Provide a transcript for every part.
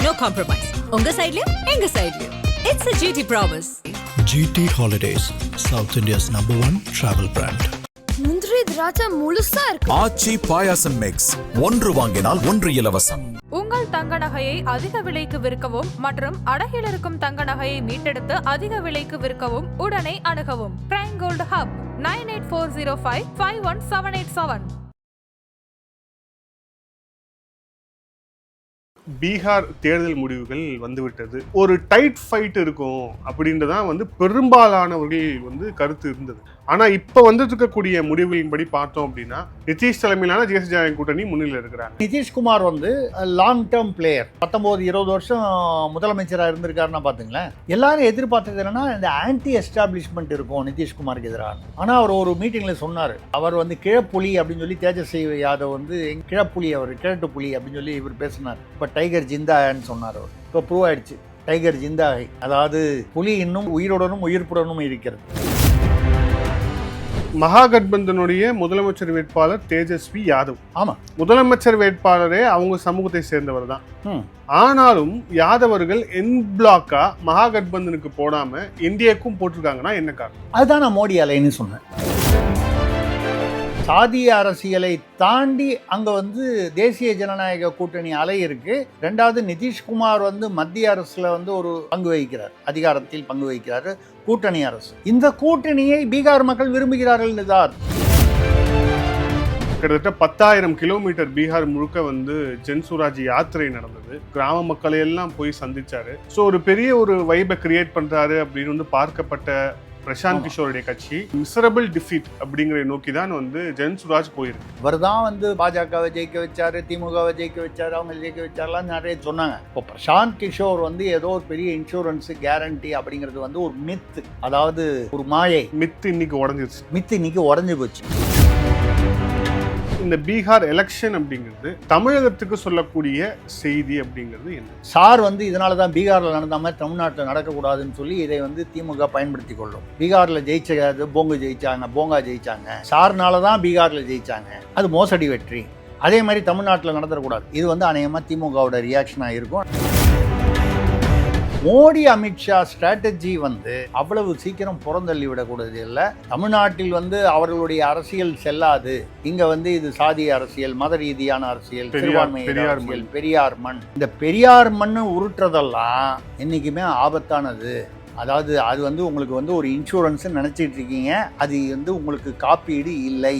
no compromise. உங்க சைடுலயும் எங்க சைடுலயும். It's a GT promise. GT Holidays, South India's #1 travel brand. முந்திரி திராட்சை முழுசா இருக்கு. ஆச்சி பாயாசம் மிக்ஸ், ஒன்று வாங்கினால் ஒன்று இலவசம். உங்கள் தங்க நகையை அதிக விலைக்கு விற்கவும் மற்றும் அடகில் இருக்கும் தங்க நகையை மீட்டெடுத்து அதிக விலைக்கு விற்கவும் உடனே அணுகவும். Prime gold hub 9840551787. பீகார் தேர்தல் முடிவுகள் வந்துவிட்டது. ஒரு டைட் ஃபைட் இருக்கும் அப்படின்றதான் பெரும்பாலானவர்கள் கருத்து இருந்தது. ஆனா இப்ப இருக்கக்கூடிய முடிவுகளின்படி பார்த்தோம் அப்படின்னா நிதிஷ் தலைமையிலான தேசிய ஜனநாயக கூட்டணி முன்னிலையில் இருக்கிறாங்க. நிதிஷ்குமார் லாங் டேர்ம் பிளேயர், 19-20 வருஷம் முதலமைச்சராக இருந்திருக்காருன்னா பாத்துங்களேன். எல்லாரும் எதிர்பார்த்தது என்னன்னா இந்த ஆன்டி எஸ்டாப்ளிஷ்மெண்ட் இருக்கும் நிதிஷ்குமாருக்கு எதிராக. ஆனா அவர் ஒரு மீட்டிங்ல சொன்னார், அவர் கிழப்புலி அப்படின்னு சொல்லி தேஜஸ்வி யாதவ் கிழப்புலி, அவர் கிழட்டு புலி அப்படின்னு சொல்லி இவர் பேசினார். இப்ப டைகர் ஜிந்தான்னு சொன்னார். அவர் இப்போ ப்ரூவ் ஆயிடுச்சு, டைகர் ஜிந்தாகை, அதாவது புலி இன்னும் உயிருடனும் உயிர்ப்புடனும் இருக்கிறது. மகாகட்பந்தனுடைய முதலமைச்சர் வேட்பாளர் தேஜஸ்வி யாதவ். ஆமா, முதலமைச்சர் வேட்பாளரே அவங்க சமூகத்தை சேர்ந்தவர் தான். ஆனாலும் யாதவர்கள் என் பிளாக்கா மகாகட்பந்தனுக்கு போடாம என்டிஏக்கும் போட்டிருக்காங்கன்னா என்ன காரணம்? அதுதான் நான் மோடி அலைன்னு சொன்னேன். சாதிய அரசியலை தாண்டி அங்க தேசிய ஜனநாயக கூட்டணி அலை இருக்கு. ரெண்டாவது நிதிஷ்குமார் மத்திய அரசுல ஒரு பங்கு வகிக்கிறார், அதிகாரத்தில் பங்கு வகிக்கிறார் கூட்டணி அரசு. இந்த கூட்டணியை பீகார் மக்கள் விரும்புகிறார்கள். கிட்டத்தட்ட 10,000 கிலோமீட்டர் பீகார் முழுக்க ஜன்சுராஜ் யாத்திரை நடந்தது. கிராம மக்களை எல்லாம் போய் சந்திச்சாரு. ஸோ ஒரு பெரிய ஒரு வைபை கிரியேட் பண்றாரு அப்படின்னு பார்க்கப்பட்ட பிரசாந்த் கிஷோருடைய கட்சி மிசரபிள் டிஃபீட் அப்படிங்கிற நோக்கி தான் ஜன்சுராஜ் போயிருக்கு. இவர் தான் பாஜகவை ஜெயிக்க வச்சாரு, திமுகவை ஜெயிக்க வச்சாரு, அவங்க ஜெயிக்க வச்சாருலாம் நிறைய சொன்னாங்க. இப்போ பிரசாந்த் கிஷோர் ஏதோ ஒரு பெரிய இன்சூரன்ஸ் கேரண்டி அப்படிங்கிறது ஒரு மித்து, அதாவது ஒரு மாயை. மித்து இன்னைக்கு உடஞ்சிருச்சு, மித்து இன்னைக்கு உடஞ்சு போச்சு. இந்த பீகார் எலெக்ஷன் அப்படிங்கிறது தமிழகத்துக்கு சொல்லக்கூடிய செய்தி அப்படிங்கிறது என்ன? சார் இதனால தான் பீகாரில் நடந்த மாதிரி தமிழ்நாட்டில் நடக்கக்கூடாதுன்னு சொல்லி இதை திமுக பயன்படுத்தி கொள்ளும். பீகாரில் ஜெயிச்சது போங்கா ஜெயிச்சாங்க. சார்னால தான் பீகாரில் ஜெயிச்சாங்க, அது மோசடி வெற்றி. அதே மாதிரி தமிழ்நாட்டில் நடந்துடக்கூடாது. இது அநேகமாக திமுகவோட ரியாக்ஷனாக இருக்கும். மோடி அமித்ஷா ஸ்ட்ராட்டஜி அவ்வளவு சீக்கிரம் புறந்தள்ளி விடக்கூடாது இல்லை. தமிழ்நாட்டில் அரசுடைய அரசியல் செல்லாது. இங்க இது சாதிய அரசியல், மத ரீதியான அரசியல், சிறுபான்மை அரசியல், பெரியார் மண். இந்த பெரியார் மண்ணு உருட்டுறதெல்லாம் என்னைக்குமே ஆபத்தானது. அதாவது அது உங்களுக்கு ஒரு இன்சூரன்ஸ் நினைச்சிட்டு இருக்கீங்க, அது உங்களுக்கு காப்பீடு இல்லை.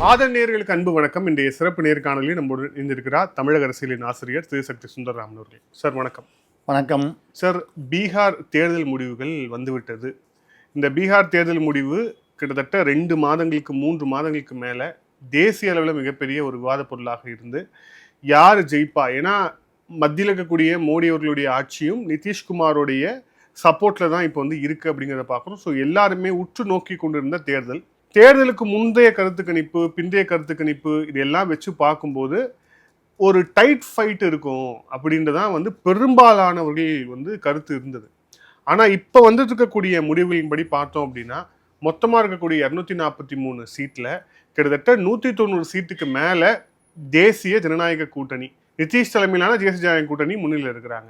ஆதன் நேயர்களுக்கு அன்பு வணக்கம். இன்றைய சிறப்பு நேர்காணலில் நம்மோடு இணைந்திருக்கிறார் தமிழக அரசியலின் ஆசிரியர் திரு சக்தி சுந்தரராமன் அவர்கள். சார் வணக்கம். வணக்கம் சார். பீகார் தேர்தல் முடிவுகள் வந்துவிட்டது. இந்த பீகார் தேர்தல் முடிவு கிட்டத்தட்ட 2 மாதங்களுக்கு 3 மாதங்களுக்கு மேலே தேசிய அளவில் மிகப்பெரிய ஒரு விவாத பொருளாக இருந்து யார் ஜெயிப்பா, ஏன்னா மத்தியில் இருக்கக்கூடிய மோடி அவர்களுடைய ஆட்சியும் நிதிஷ்குமாரோடைய சப்போர்ட்டில் தான் இப்போ இருக்குது அப்படிங்கிறத பார்க்குறோம். ஸோ எல்லாருமே உற்று நோக்கி கொண்டிருந்த தேர்தலுக்கு முந்தைய கருத்து கணிப்பு, பிந்தைய கருத்து கணிப்பு, இதெல்லாம் வச்சு பார்க்கும்போது ஒரு டைட் ஃபைட் இருக்கும் அப்படின்றதான் பெரும்பாலானவர்கள் கருத்து இருந்தது. ஆனால் இப்போ இருக்கக்கூடிய முடிவுகளின்படி பார்த்தோம் அப்படின்னா மொத்தமாக இருக்கக்கூடிய 243 சீட்டில் கிட்டத்தட்ட 190 சீட்டுக்கு மேலே தேசிய ஜனநாயக கூட்டணி, நிதிஷ் தலைமையிலான தேசிய ஜனநாயக கூட்டணி முன்னிலையில் இருக்கிறாங்க.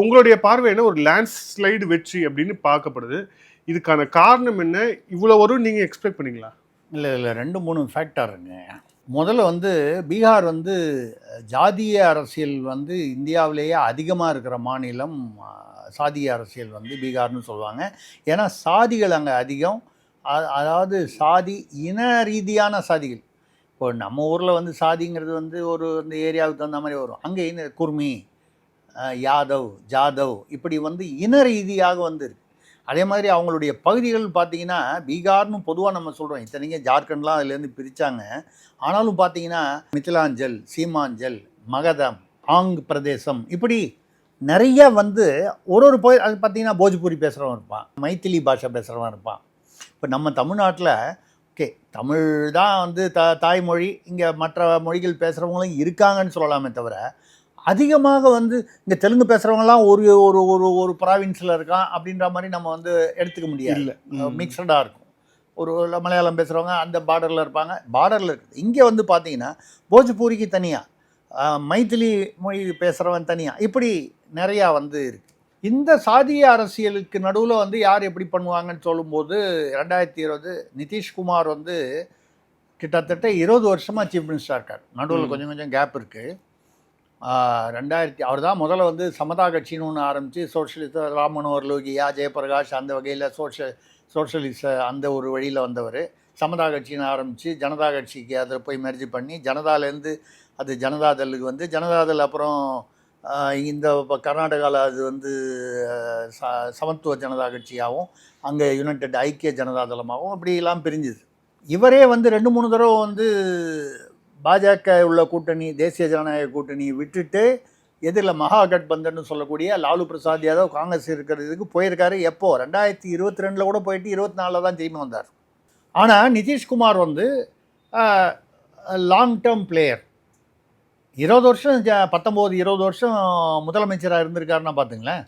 உங்களுடைய பார்வை என்ன? ஒரு லேண்ட்ஸ்லைடு வெற்றி அப்படின்னு பார்க்கப்படுது. இதுக்கான காரணம் என்ன? இவ்வளோ வரும் நீங்கள் எக்ஸ்பெக்ட் பண்ணீங்களா? இல்லை 2-3 ஃபேக்டருங்க. முதல்ல பீகார் ஜாதிய அரசியல் இந்தியாவிலேயே அதிகமாக இருக்கிற மாநிலம். சாதிய அரசியல் பீகார்னு சொல்லுவாங்க. ஏன்னா சாதிகள் அங்கே அதிகம். அதாவது சாதி, இன ரீதியான சாதிகள். இப்போ நம்ம ஊரில் சாதிங்கிறது ஒரு இந்த ஏரியாவுக்கு தகுந்த மாதிரி வரும். அங்கே குர்மி, யாதவ், ஜாதவ், இப்படி இன ரீதியாக இருக்கு. அதே மாதிரி அவங்களுடைய பகுதிகள் பார்த்தீங்கன்னா பீகார்னு பொதுவாக நம்ம சொல்கிறோம். இத்தனைக்கும் ஜார்க்கண்ட்லாம் அதுலேருந்து பிரித்தாங்க. ஆனாலும் பார்த்தீங்கன்னா மிथिलांचल, சீமாஞ்சல், மகதம், ஆங் பிரதேசம், இப்படி நிறைய ஒரு போய் அது பார்த்தீங்கன்னா போஜ்பூரி பேசுகிறவன் இருப்பான், மைத்திலி பாஷை பேசுகிறவன் இருப்பான். இப்போ நம்ம தமிழ்நாட்டில் ஓகே தமிழ் தான் தாய்மொழி, இங்கே மற்ற மொழிகள் பேசுகிறவங்களும் இருக்காங்கன்னு சொல்லலாமே தவிர அதிகமாக இங்கே தெலுங்கு பேசுகிறவங்கலாம் ஒரு ஒரு ஒரு ஒரு ப்ராவின்ஸில் இருக்கான் அப்படின்ற மாதிரி நம்ம எடுத்துக்க முடியாது. இல்லை, மிக்சடாக இருக்கும். ஒரு மலையாளம் பேசுகிறவங்க அந்த பார்டரில் இருப்பாங்க, பார்டரில் இருக்குது. இங்கே பார்த்தீங்கன்னா போஜ்பூரிக்கு தனியாக, மைத்திலி மொழி பேசுகிறவன் தனியாக, இப்படி நிறையா வந்து இருக்கு. இந்த சாதிய அரசியலுக்கு நடுவில் வந்து யார் எப்படி பண்ணுவாங்கன்னு சொல்லும்போது 2020 நிதிஷ்குமார் வந்து கிட்டத்தட்ட 20 வருஷமாக சீஃப் மினிஸ்டராக இருக்கார். நடுவில் கொஞ்சம் கொஞ்சம் கேப் இருக்குது. 2000 அவர் தான் முதல்ல வந்து சமதா கட்சின்னு ஒன்று ஆரம்பித்து சோஷியலிச ராம் மனோகர் லோகியா, ஜெயபிரகாஷ் அந்த வகையில் சோஷியலிச அந்த ஒரு வழியில் வந்தவர். சமதா கட்சின்னு ஆரம்பித்து ஜனதா கட்சிக்கு அதில் போய் மெர்ஜி பண்ணி ஜனதாலேருந்து அது ஜனதாதளுக்கு வந்து ஜனதாதள் அப்புறம் இந்த கர்நாடகாவில் அது வந்து சமத்துவ ஜனதா கட்சியாகவும் அங்கே யுனைடெட் ஐக்கிய ஜனதாதளமாகவும் அப்படிலாம் பிரிஞ்சுது. இவரே வந்து 2-3 தடவை வந்து பாஜக உள்ள கூட்டணி தேசிய ஜனநாயக கூட்டணி விட்டுட்டு எதிரில் மகாகட்பந்தன் சொல்லக்கூடிய லாலு பிரசாத் யாதவ் காங்கிரஸ் இருக்கிறதுக்கு போயிருக்காரு. எப்போ 2022 கூட போயிட்டு 24 தான் திரும்பி வந்தார். ஆனால் நிதிஷ்குமார் வந்து லாங் டேர்ம் பிளேயர். 20 வருஷம் 19-20 வருஷம் முதலமைச்சராக இருந்திருக்காருன்னா பார்த்துங்களேன்.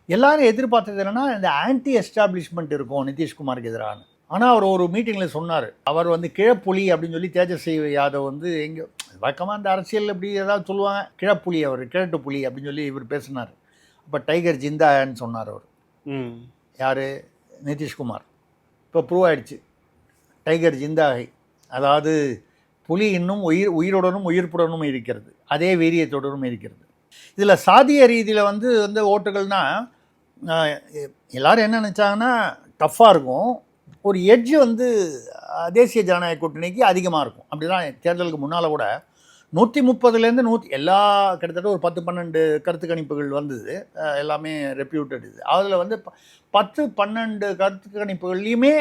எல்லாரும் எதிர்பார்த்தது என்னென்னா இந்த ஆன்டி எஸ்டாப்ளிஷ்மெண்ட் இருக்கும் நிதிஷ்குமாருக்கு எதிரான. ஆனால் அவர் ஒரு மீட்டிங்கில் சொன்னார், அவர் வந்து கிழப்புலி அப்படின்னு சொல்லி தேஜஸ்வி யாதவ் வந்து எங்கே வழக்கமாக அந்த அரசியல் இப்படி ஏதாவது சொல்லுவாங்க, கிழப்புலி அவர் கிழட்டு புலி அப்படின்னு சொல்லி இவர் பேசினார். அப்போ டைகர் ஜிந்தான்னு சொன்னார் அவர். யார்? நிதிஷ்குமார். இப்போ ப்ரூவ் ஆகிடுச்சு டைகர் ஜிந்தாகை. அதாவது புலி இன்னும் உயிருடனும் உயிர்ப்புடனும் இருக்கிறது, அதே வீரியத்துடனும் இருக்கிறது. இதில் சாதிய ரீதியில் வந்து ஓட்டுகள்னால் எல்லோரும் என்ன நினச்சாங்கன்னா டஃப்பாக இருக்கும், ஒரு எட்ஜ் வந்து தேசிய ஜனநாயக கூட்டணிக்கு அதிகமாக இருக்கும். அப்படி தான் தேர்தலுக்கு முன்னால் கூட 130லேருந்து 100 எல்லா கிட்டத்தட்ட ஒரு 10-12 கருத்து கணிப்புகள் வந்தது, எல்லாமே ரெப்யூட்டட். இது அதில் வந்து 10-12 கருத்து கணிப்புகள்லையுமே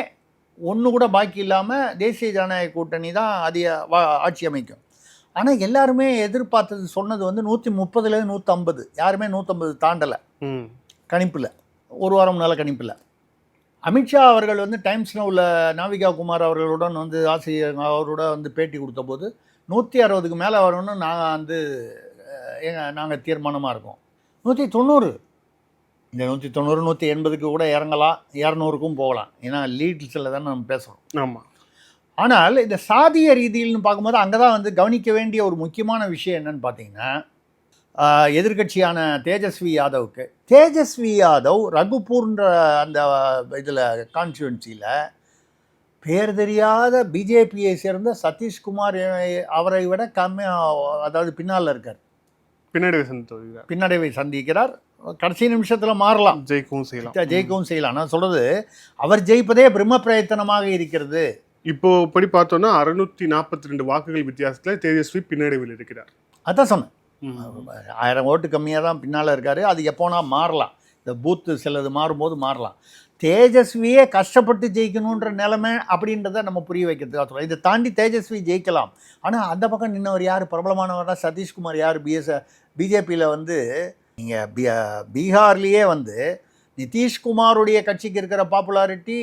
ஒன்று கூட பாக்கி இல்லாமல் தேசிய ஜனநாயக கூட்டணி தான் ஆட்சி அமைக்கும். ஆனால் எல்லாருமே எதிர்பார்த்தது சொன்னது வந்து 130லேருந்து 150, யாருமே 150 தாண்டலை கணிப்பில், ஒரு வாரம் முன்னால் கணிப்பில். அமித்ஷா அவர்கள் வந்து டைம்ஸ் நவுல நாவிகா குமார் அவர்களுடன் வந்து ஆசிரியர் அவரோட வந்து பேட்டி கொடுத்த போது 160க்கு மேலே வரணும்னு நாங்கள் தீர்மானமாக இருக்கோம். 190, இந்த 190 180க்கு கூட இறங்கலாம், 200க்கும் போகலாம். ஏன்னா லீட்ஸில் தானே நம்ம பேசுகிறோம். ஆமாம். ஆனால் இந்த சாதிய ரீதியில்னு பார்க்கும்போது அங்கே தான் வந்து கவனிக்க வேண்டிய ஒரு முக்கியமான விஷயம் என்னன்னு பார்த்தீங்கன்னா, எதிர்கட்சியான தேஜஸ்வி யாதவ் ரகுபூர்ன்ற அந்த இதில் கான்ஸ்டியூன்சியில் பேர் தெரியாத பிஜேபியை சேர்ந்த சதீஷ்குமார் அவரை விட கம்மியாக, அதாவது பின்னால் இருக்கார், பின்னடைவை சந்திக்கிறார். கடைசி நிமிஷத்தில் மாறலாம், ஜெயிக்கவும் செய்யலாம். நான் சொல்கிறது அவர் ஜெயிப்பதே பிரம்ம பிரயத்தனமாக இருக்கிறது. இப்போ படி பார்த்தோன்னா 642 வாக்குகள் வித்தியாசத்தில் தேஜஸ்வி பின்னடைவில் இருக்கிறார். அதான் சொன்னேன், 1000 ஓட்டு கம்மியாக தான் பின்னால் இருக்கார். அது எப்போனா மாறலாம், இந்த பூத்து சிலது மாறும்போது மாறலாம். தேஜஸ்வியே கஷ்டப்பட்டு ஜெயிக்கணுன்ற நிலைமை அப்படின்றத நம்ம புரிய வைக்கிறதுக்காக சொல்கிறோம். இதை தாண்டி தேஜஸ்வி ஜெயிக்கலாம். ஆனால் அந்த பக்கம் நின்னவர் யார்? பிரபலமானவர்னா சதீஷ்குமார். யார்? பிஜேபியில் வந்து நீங்கள் பீகார்லேயே வந்து நிதிஷ்குமாருடைய கட்சிக்கு இருக்கிற பாப்புலாரிட்டி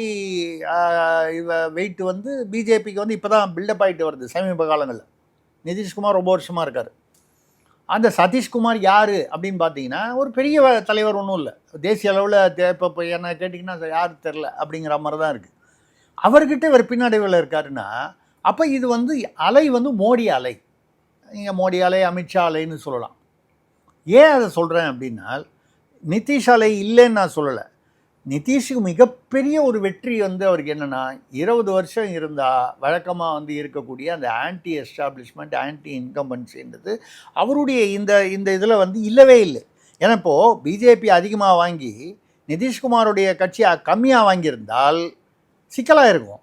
வெயிட் வந்து பிஜேபிக்கு வந்து இப்போ தான் பில்டப் ஆகிட்டு வருது சமீப காலங்களில். நிதிஷ்குமார் ரொம்ப வருஷமாக இருக்கார். அந்த சதீஷ்குமார் யார் அப்படின்னு பார்த்தீங்கன்னா ஒரு பெரிய தலைவர் ஒன்றும் இல்லை, தேசிய அளவில் இப்போ என்ன கேட்டிங்கன்னா யார் தெரில அப்படிங்கிற மாதிரி தான் இருக்குது. அவர்கிட்ட இவர் பின்னடைவில் இருக்காருன்னா அப்போ இது வந்து அலை வந்து மோடி அலை. நீங்கள் மோடி அலை, அமித்ஷா அலைன்னு சொல்லலாம். ஏன் அதை சொல்கிறேன் அப்படின்னா, நிதிஷ் அலை இல்லைன்னு நான் சொல்லலை. நிதிஷுக்கு மிகப்பெரிய ஒரு வெற்றி வந்து அவருக்கு என்னென்னா, 20 வருஷம் இருந்தால் வழக்கமாக வந்து இருக்கக்கூடிய அந்த ஆன்டி எஸ்டாப்ளிஷ்மெண்ட், ஆன்டி இன்கம்பன்சின்றது அவருடைய இந்த இதில் வந்து இல்லவே இல்லை. ஏன்னா இப்போது பிஜேபி அதிகமாக வாங்கி நிதிஷ்குமாருடைய கட்சி கம்மியாக வாங்கியிருந்தால் சிக்கலாக இருக்கும்,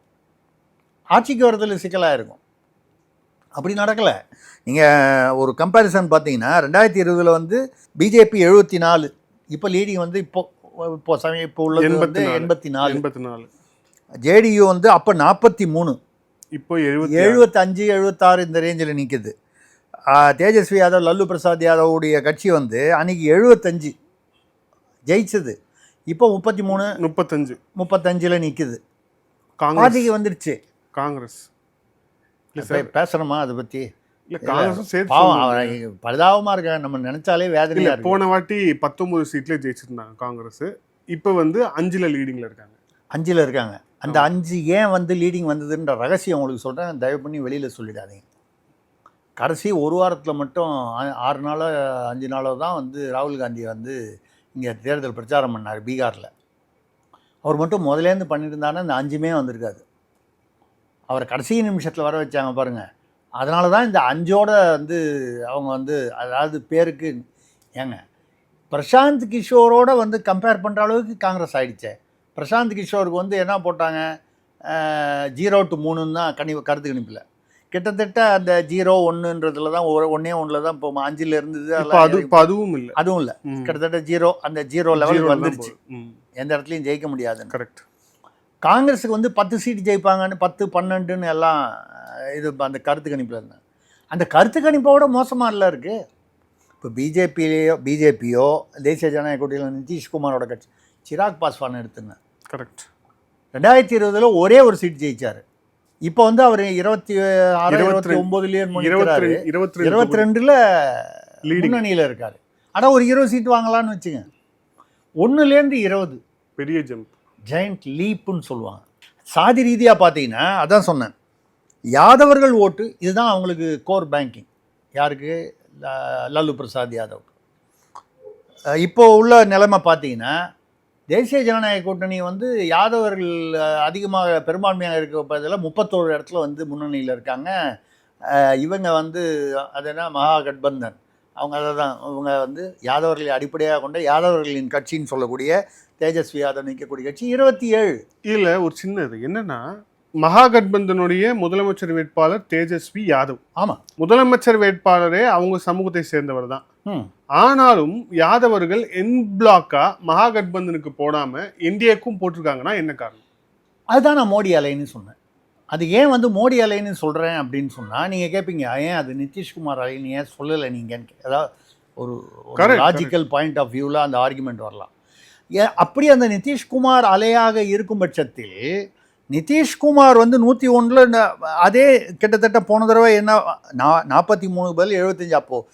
ஆட்சிக்கு வரதில் சிக்கலாக இருக்கும். அப்படி நடக்கலை. நீங்கள் ஒரு கம்பேரிசன் பார்த்தீங்கன்னா 2020 வந்து பிஜேபி 74, இப்போ லீடிங் வந்து இப்போ உள்ளது வந்து 84. ஜேடியு வந்து அப்போ 43, இப்போ 75 76 இந்த ரேஞ்சில் நிற்குது. தேஜஸ்வி யாதவ், லல்லு பிரசாத் யாதவுடைய கட்சி வந்து அன்றைக்கி 75 ஜெயிச்சது, இப்போ 33 35 நிற்குது. பாதிக்கு வந்துடுச்சு காங்கிரஸ். பேசுகிறோமா அதை பற்றி? பரிதாபமாக இருக்காங்க, நம்ம நினைச்சாலே வேதனையாக இருக்கு. போன வாட்டி 19 சீட்ல ஜெயிச்சிருந்தாங்க காங்கிரஸ், இப்போ வந்து 5ல் லீடிங்கில் இருக்காங்க. 5ல் இருக்காங்க. அந்த 5 ஏன் வந்து லீடிங் வந்ததுன்ற ரகசியம் உங்களுக்கு சொல்கிறேன், தயவு பண்ணி வெளியில் சொல்லிடாதீங்க. கடைசி ஒரு வாரத்தில் மட்டும் 6 நாளோ 5 நாளோ தான் வந்து ராகுல் காந்தி வந்து இங்கே தேர்தல் பிரச்சாரம் பண்ணார் பீகாரில். அவர் மட்டும் முதலேருந்து பண்ணியிருந்தானே இந்த 5மே வந்திருக்காது. அவரை கடைசி நிமிஷத்தில் வர வச்சாங்க பாருங்கள். அதனால தான் இந்த 5ஓட வந்து அவங்க வந்து அதாவது பேருக்கு ஏங்க பிரசாந்த் கிஷோரோட வந்து கம்பேர் பண்ணுற அளவுக்கு காங்கிரஸ் ஆகிடுச்சே. பிரசாந்த் கிஷோருக்கு வந்து என்ன போட்டாங்க 0 to 3 தான் கருத்து கணிப்பில். கிட்டத்தட்ட அந்த 0, 1ன்றதுல தான் 1 தான் இப்போ 5ல் இருந்தது. அதுவும் இல்லை கிட்டத்தட்ட 0 அந்த 0 லெவலுக்கு வந்துருச்சு. எந்த இடத்துலையும் ஜெயிக்க முடியாது. கரெக்ட். காங்கிரஸுக்கு வந்து 10 சீட்டு ஜெயிப்பாங்கன்னு 10, 12ன்னு எல்லாம் இது அந்த கருத்து கணிப்பில் இருந்தாங்க. அந்த கருத்து கணிப்போட மோசமாக இல்லை இருக்குது. இப்போ பிஜேபியோ தேசிய ஜனநாயக கூட்டணியில் நிதிஷ்குமாரோட கட்சி சிராக் பாஸ்வான் எடுத்துங்க. கரெக்ட். 2020 ஒரே ஒரு சீட் ஜெயிச்சார். இப்போ வந்து அவர் 26, 29 22ல் முன்னணியில் இருக்கார். ஆனால் ஒரு 20 சீட் வாங்கலான்னு வச்சுங்க. 1லேருந்து 20 பெரிய ஜம்ப், ஜெயண்ட் லீப்புன்னு சொல்லுவாங்க. சாதி ரீதியாக பார்த்தீங்கன்னா அதான் சொன்னேன், யாதவர்கள் ஓட்டு இதுதான் அவங்களுக்கு கோர் பேங்கிங். யாருக்கு? லாலு பிரசாத் யாதவ். இப்போ உள்ள நிலைமை பார்த்தீங்கன்னா தேசிய ஜனநாயக கூட்டணி வந்து யாதவர்கள் அதிகமாக பெரும்பான்மையாக இருக்க பதில் 31 இடத்துல வந்து முன்னணியில் இருக்காங்க. இவங்க வந்து அது என்ன மகாகட்பந்தன், அவங்க அதை தான் இவங்க வந்து யாதவர்களை அடிப்படையாக கொண்ட யாதவர்களின் கட்சின்னு சொல்லக்கூடிய தேஜஸ்வி யாதவ் நிற்கக்கூடிய கட்சி 27. இதில் ஒரு சின்னது என்னன்னா, மகாகட்பந்தனுடைய முதலமைச்சர் வேட்பாளர் தேஜஸ்வி யாதவ். ஆமாம், முதலமைச்சர் வேட்பாளரே அவங்க சமூகத்தை சேர்ந்தவர் தான். ஆனாலும் யாதவர்கள் என் பிளாக்கா மகாகட்பந்தனுக்கு போடாம என்டிஏக்கும் போட்டிருக்காங்கன்னா என்ன காரணம்? அதுதான் நான் மோடி அலைன்னு சொன்னேன். அது ஏன் வந்து மோடி அலைன்னு சொல்கிறேன் அப்படின்னு சொன்னால் நீங்கள் கேட்பீங்க, ஏன் அது நிதிஷ்குமார் அலைன்னு ஏன் சொல்லலை நீங்கன்னு. அதாவது ஒரு லாஜிக்கல் பாயிண்ட் ஆஃப் வியூவில் அந்த ஆர்குமெண்ட் வரலாம். அப்படி அந்த நிதிஷ்குமார் அலையாக இருக்கும் பட்சத்தில் நிதிஷ்குமார் வந்து 101 அதே கிட்டத்தட்ட போன தடவை என்ன 43 பதில் 75. அப்போது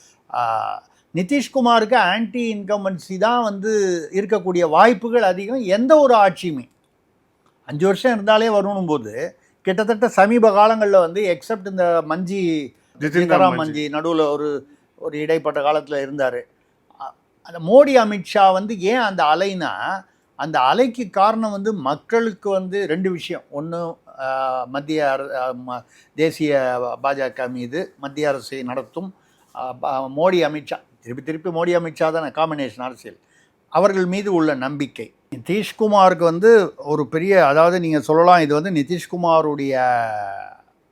நிதிஷ்குமாருக்கு ஆன்டி இன்கம்பன்சி தான் வந்து இருக்கக்கூடிய வாய்ப்புகள் அதிகம். எந்த ஒரு ஆட்சியுமே 5 வருஷம் இருந்தாலே வரணும் போது கிட்டத்தட்ட சமீப காலங்களில் வந்து எக்ஸப்ட் இந்த சீதாராம் மஞ்சி நடுவில் ஒரு இடைப்பட்ட காலத்தில் இருந்தார். அந்த மோடி அமித்ஷா வந்து ஏன் அந்த அலைனா, அந்த அலைக்கு காரணம் வந்து மக்களுக்கு வந்து 2 விஷயம். ஒன்று மத்திய தேசிய பாஜக மீது மத்திய அரசை நடத்தும் மோடி அமித்ஷா, திருப்பி மோடி அமித்ஷா தானே காம்பினேஷன் அரசியல், அவர்கள் மீது உள்ள நம்பிக்கை. நிதிஷ்குமாருக்கு வந்து ஒரு பெரிய, அதாவது நீங்கள் சொல்லலாம் இது வந்து நிதிஷ்குமாருடைய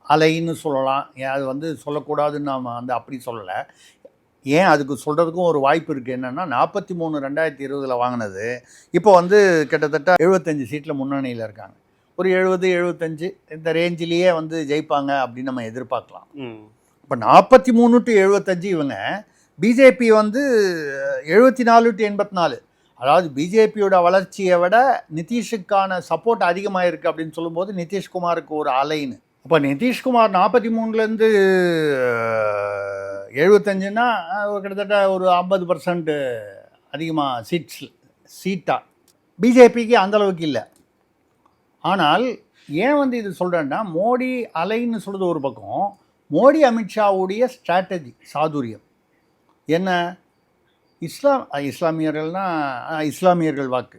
அலைன்னு சொல்லலாம். அது வந்து சொல்லக்கூடாதுன்னு நாம் வந்து அப்படி சொல்லலை. ஏன் அதுக்கு சொல்கிறதுக்கும் ஒரு வாய்ப்பு இருக்குது. என்னென்னா 43 2020 வாங்கினது இப்போ வந்து கிட்டத்தட்ட 75 சீட்டில் முன்னணியில் இருக்காங்க. ஒரு 70, 75 இந்த ரேஞ்சிலேயே வந்து ஜெயிப்பாங்க அப்படின்னு நம்ம எதிர்பார்க்கலாம். இப்போ 43 to 75 இவங்க. பிஜேபி வந்து 74 to 84. அதாவது பிஜேபியோட வளர்ச்சியை விட நிதிஷுக்கான சப்போர்ட் அதிகமாக இருக்குது அப்படின்னு சொல்லும்போது நிதிஷ்குமாருக்கு ஒரு அலைன்னு. இப்போ நிதிஷ்குமார் 43லேருந்து 75ன்னா கிட்டத்தட்ட ஒரு 50% அதிகமாக சீட்டாக பிஜேபிக்கு அந்தளவுக்கு இல்லை. ஆனால் ஏன் வந்து இது சொல்கிறேன்னா, மோடி அலைன்னு சொல்கிறது ஒரு பக்கம், மோடி அமித்ஷாவுடைய ஸ்ட்ராட்டஜி சாதுரியம் என்ன, இஸ்லாமியர்கள் வாக்கு,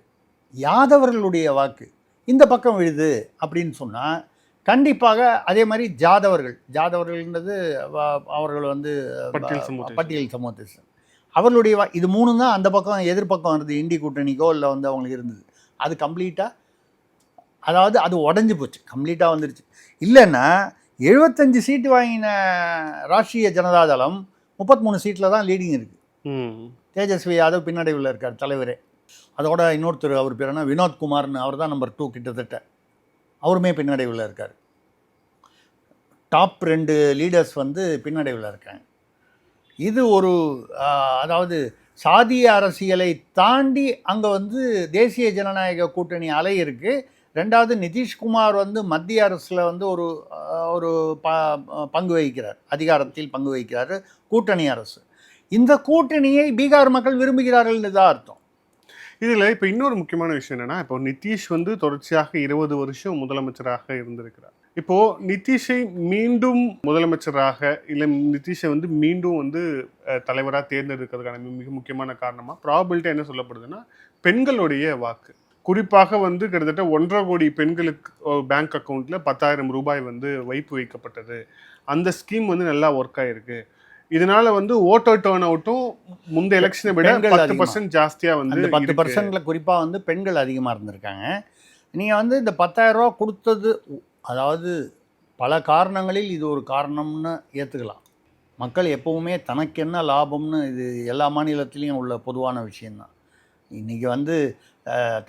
யாதவர்களுடைய வாக்கு இந்த பக்கம் விழுது அப்படின்னு சொன்னால் கண்டிப்பாக அதே மாதிரி ஜாதவர்கள்ன்றது அவர்கள் வந்து பட்டியல் சமூகத்தை அவர்களுடைய இது 3 தான் அந்த பக்கம் எதிர்பக்கம் இருந்தது. இண்டி கூட்டணிக்கோ இல்லை வந்து அவங்களுக்கு இருந்தது. அது கம்ப்ளீட்டாக, அதாவது அது உடஞ்சி போச்சு, கம்ப்ளீட்டாக வந்துருச்சு. இல்லைன்னா 75 சீட்டு வாங்கின ராஷ்ட்ரிய ஜனதாதளம் 33 சீட்டில் தான் லீடிங் இருக்குது. தேஜஸ்வி யாதவ் பின்னடைவில் இருக்கார் தலைவரே. அதோட இன்னொருத்தர் அவர் பேர் என்ன, வினோத்குமார்னு, அவர் தான் நம்பர் 2 கிட்டத்தட்ட, அவருமே பின்னடைவில் இருக்கார். டாப் 2 லீடர்ஸ் வந்து பின்னடைவில் இருக்காங்க. இது ஒரு அதாவது சாதிய அரசியலை தாண்டி அங்கே வந்து தேசிய ஜனநாயக கூட்டணி அலை இருக்குது. 2வது நிதிஷ்குமார் வந்து மத்திய அரசில் வந்து ஒரு பங்கு வகிக்கிறார், அதிகாரத்தில் பங்கு வகிக்கிறார் கூட்டணி அரசு. இந்த கூட்டணியை பீகார் மக்கள் விரும்புகிறார்கள்னு தான் அர்த்தம். இதில் இப்போ இன்னொரு முக்கியமான விஷயம் என்னென்னா, இப்போ நிதிஷ் வந்து தொடர்ச்சியாக 20 வருஷம் முதலமைச்சராக இருந்திருக்கிறார். இப்போ நிதிஷை மீண்டும் முதலமைச்சராக இல்லை நிதிஷை வந்து மீண்டும் வந்து தலைவராக தேர்ந்தெடுக்கிறதுக்கான மிக முக்கியமான காரணமாக ப்ராபபிலிட்டி என்ன சொல்லப்படுதுன்னா பெண்களுடைய வாக்கு. குறிப்பாக வந்து கிட்டத்தட்ட 1.5 கோடி பெண்களுக்கு பேங்க் அக்கௌண்ட்டில் 10,000 ரூபாய் வந்து வைப்பு வைக்கப்பட்டது. அந்த ஸ்கீம் வந்து நல்லா ஒர்க் ஆயிருக்கு. இதனால வந்து ஓட்டர் டர்ன் அவுட்டும் முந்தைய எலெக்ஷனை விட 10% ஜாஸ்தியாக வந்து 10%ல குறிப்பாக வந்து பெண்கள் அதிகமாக இருந்திருக்காங்க. நீங்கள் வந்து இந்த 10,000 ரூபா கொடுத்தது, அதாவது பல காரணங்களில் இது ஒரு காரணம்னு ஏற்றுக்கலாம். மக்கள் எப்போவுமே தனக்கு என்ன லாபம்னு, இது எல்லா மாநிலத்திலையும் உள்ள பொதுவான விஷயந்தான். இன்றைக்கி வந்து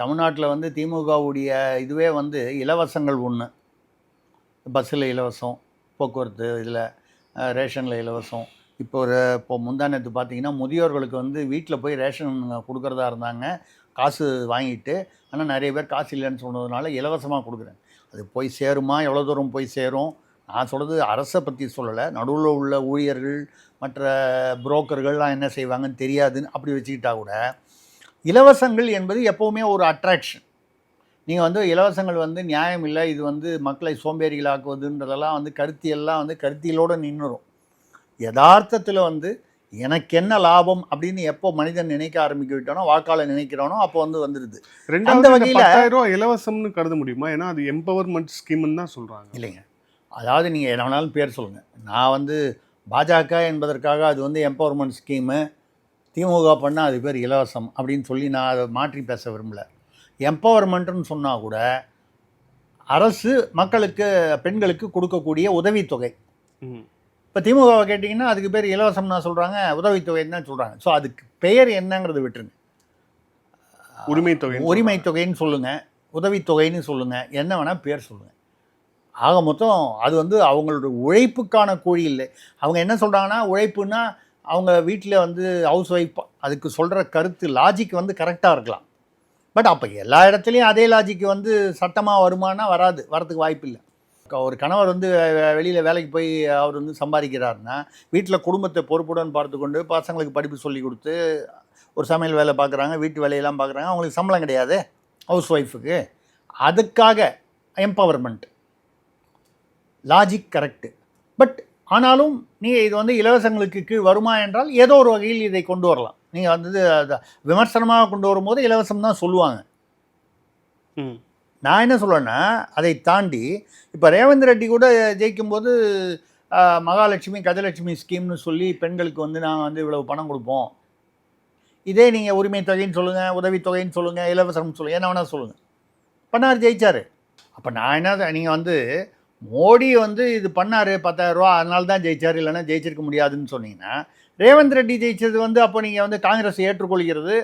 தமிழ்நாட்டில் வந்து திமுகவுடைய இதுவே வந்து இலவசங்கள் ஒன்று. பஸ்ஸில் இலவசம், போக்குவரத்து இதில் ரேஷனில் இலவசம். இப்போ முந்தானத்து பார்த்தீங்கன்னா முதியோர்களுக்கு வந்து வீட்டில் போய் ரேஷன் கொடுக்குறதா இருந்தாங்க, காசு வாங்கிட்டு. ஆனால் நிறைய பேர் காசு இல்லைன்னு சொன்னதுனால இலவசமாக கொடுக்குறேன். அது போய் சேருமா, எவ்வளோ தூரம் போய் சேரும்? நான் சொல்கிறது அரசை பற்றி சொல்லலை, நடுவில் உள்ள ஊழியர்கள் மற்ற புரோக்கர்கள்லாம் என்ன செய்வாங்கன்னு தெரியாதுன்னு அப்படி வச்சுக்கிட்டா கூட இலவசங்கள் என்பது எப்போவுமே ஒரு அட்ராக்ஷன். நீங்கள் வந்து இலவசங்கள் வந்து நியாயம் இல்லை, இது வந்து மக்களை சோம்பேறிகளாக்குவதுன்றதெல்லாம் வந்து கருத்தியெல்லாம் வந்து கருத்தியலோடு நின்றுடும். யதார்த்தத்தில் வந்து எனக்கு என்ன லாபம் அப்படின்னு எப்போ மனிதன் நினைக்க ஆரம்பிக்க விட்டானோ, வாக்காளர் நினைக்கிறானோ, அப்போ வந்து வந்துடுது. அந்த வகையில் 10,000 ரூபா இலவசம்னு கருத முடியுமா? ஏன்னா அது எம்பவர்மெண்ட் ஸ்கீம்னு தான் சொல்கிறாங்க. இல்லைங்க, அதாவது நீங்கள் என்ன வேணாலும் பேர் சொல்லுங்கள். நான் வந்து பாஜக என்பதற்காக அது வந்து எம்பவர்மெண்ட் ஸ்கீமு, திமுக பண்ணால் அது பேர் இலவசம் அப்படின்னு சொல்லி நான் அதை மாற்றி பேச விரும்பலை. எம்பவர்மெண்ட்டுன்னு சொன்னால் கூட அரசு மக்களுக்கு, பெண்களுக்கு கொடுக்கக்கூடிய உதவித்தொகை. இப்போ திமுகவை கேட்டிங்கன்னா அதுக்கு பேர் இலவசம்னா சொல்கிறாங்க, உதவித்தொகைன்னு தான் சொல்கிறாங்க. ஸோ அதுக்கு பெயர் என்னங்கிறது விட்டுருங்க. உரிமை தொகைன்னு சொல்லுங்கள், உதவித்தொகைன்னு சொல்லுங்கள், என்ன வேணால் பேர் சொல்லுங்கள். ஆக மொத்தம் அது வந்து அவங்களோட உழைப்புக்கான கூலி இல்லை. அவங்க என்ன சொல்கிறாங்கன்னா, உழைப்புன்னா அவங்க வீட்டில் வந்து ஹவுஸ் ஒய்ஃப், அதுக்கு சொல்கிற கருத்து லாஜிக் வந்து கரெக்டாக இருக்கலாம். பட் அப்போ எல்லா இடத்துலையும் அதே லாஜிக் வந்து சட்டமாக வருமானா வராது, வரத்துக்கு வாய்ப்பு இல்லை. ஒரு கணவர் வந்து வெளியில் வேலைக்கு போய் அவர் வந்து சம்பாதிக்கிறாருன்னா வீட்டில் குடும்பத்தை பொறுப்புடன் பார்த்து கொண்டு பசங்களுக்கு படிப்பு சொல்லி கொடுத்து ஒரு சமையல் வேலை பார்க்குறாங்க, வீட்டு வேலையெல்லாம் பார்க்குறாங்க, அவங்களுக்கு சம்பளம் கிடையாது ஹவுஸ் ஒய்ஃபுக்கு. அதுக்காக எம்பவர்மெண்ட் லாஜிக் கரெக்டு. பட் ஆனாலும் நீங்கள் இது வந்து இலவசங்களுக்கு கீழ் வருமா என்றால் ஏதோ ஒரு வகையில் இதை கொண்டு வரலாம். நீங்கள் வந்து விமர்சனமாக கொண்டு வரும்போது இலவசம் தான் சொல்லுவாங்க. நான் என்ன சொல்லுவேன்னா, அதை தாண்டி இப்போ ரேவந்த் ரெட்டி கூட ஜெயிக்கும்போது மகாலட்சுமி கஜலட்சுமி ஸ்கீம்னு சொல்லி பெண்களுக்கு வந்து நாங்கள் வந்து இவ்வளவு பணம் கொடுப்போம். இதே நீங்கள் உரிமை தொகைன்னு சொல்லுங்கள், உதவித்தொகைன்னு சொல்லுங்கள், இலவசம்னு சொல்லுங்கள், என்ன வேணால் சொல்லுங்கள், பண்ணார், ஜெயிச்சார். அப்போ நான் என்ன, நீங்கள் வந்து மோடி வந்து இது பண்ணார் 10,000 ரூபா அதனால தான் ஜெயிச்சார், இல்லைன்னா ஜெயிச்சிருக்க முடியாதுன்னு சொன்னீங்கன்னா, ரேவந்த் ரெட்டி ஜெயிச்சது வந்து அப்போ நீங்கள் வந்து காங்கிரஸ் ஏற்றுக்கொள்கிறது,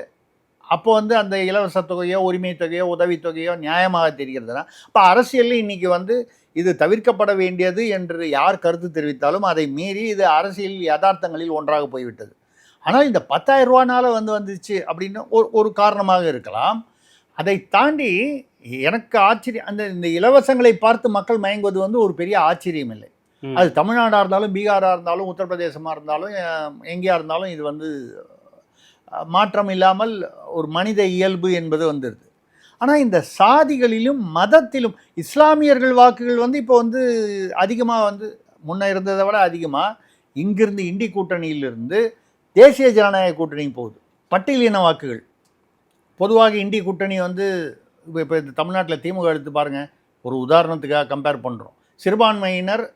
அப்போ வந்து அந்த இலவச தொகையோ உரிமை தொகையோ உதவித்தொகையோ நியாயமாக தெரிகிறதுனா, அப்போ அரசியலில் இன்றைக்கி வந்து இது தவிர்க்கப்பட வேண்டியது என்று யார் கருத்து தெரிவித்தாலும் அதை மீறி இது அரசியல் யதார்த்தங்களில் ஒன்றாக போய்விட்டது. ஆனால் இந்த 10,000 ரூபானால வந்துச்சு அப்படின்னு ஒரு காரணமாக இருக்கலாம். அதை தாண்டி எனக்கு ஆச்சரியம், இந்த இலவசங்களை பார்த்து மக்கள் மயங்குவது வந்து ஒரு பெரிய ஆச்சரியம் இல்லை. அது தமிழ்நாடாக இருந்தாலும், பீகாராக இருந்தாலும், உத்தரப்பிரதேசமாக இருந்தாலும், எங்கேயா இருந்தாலும் இது வந்து மாற்றம் இல்லாமல் ஒரு மனித இயல்பு என்பது வந்துடுது. ஆனால் இந்த சாதிகளிலும் மதத்திலும் இஸ்லாமியர்கள் வாக்குகள் வந்து இப்போ வந்து அதிகமாக வந்து முன்ன இருந்ததை விட அதிகமாக இங்கிருந்து இண்டி கூட்டணியிலிருந்து தேசிய ஜனநாயக கூட்டணி போகுது. பட்டியலின வாக்குகள் பொதுவாக இண்டி கூட்டணி வந்து இப்போ இந்த தமிழ்நாட்டில் திமுக எடுத்து பாருங்கள், ஒரு உதாரணத்துக்காக கம்பேர் பண்ணுறோம். சிறுபான்மையினர்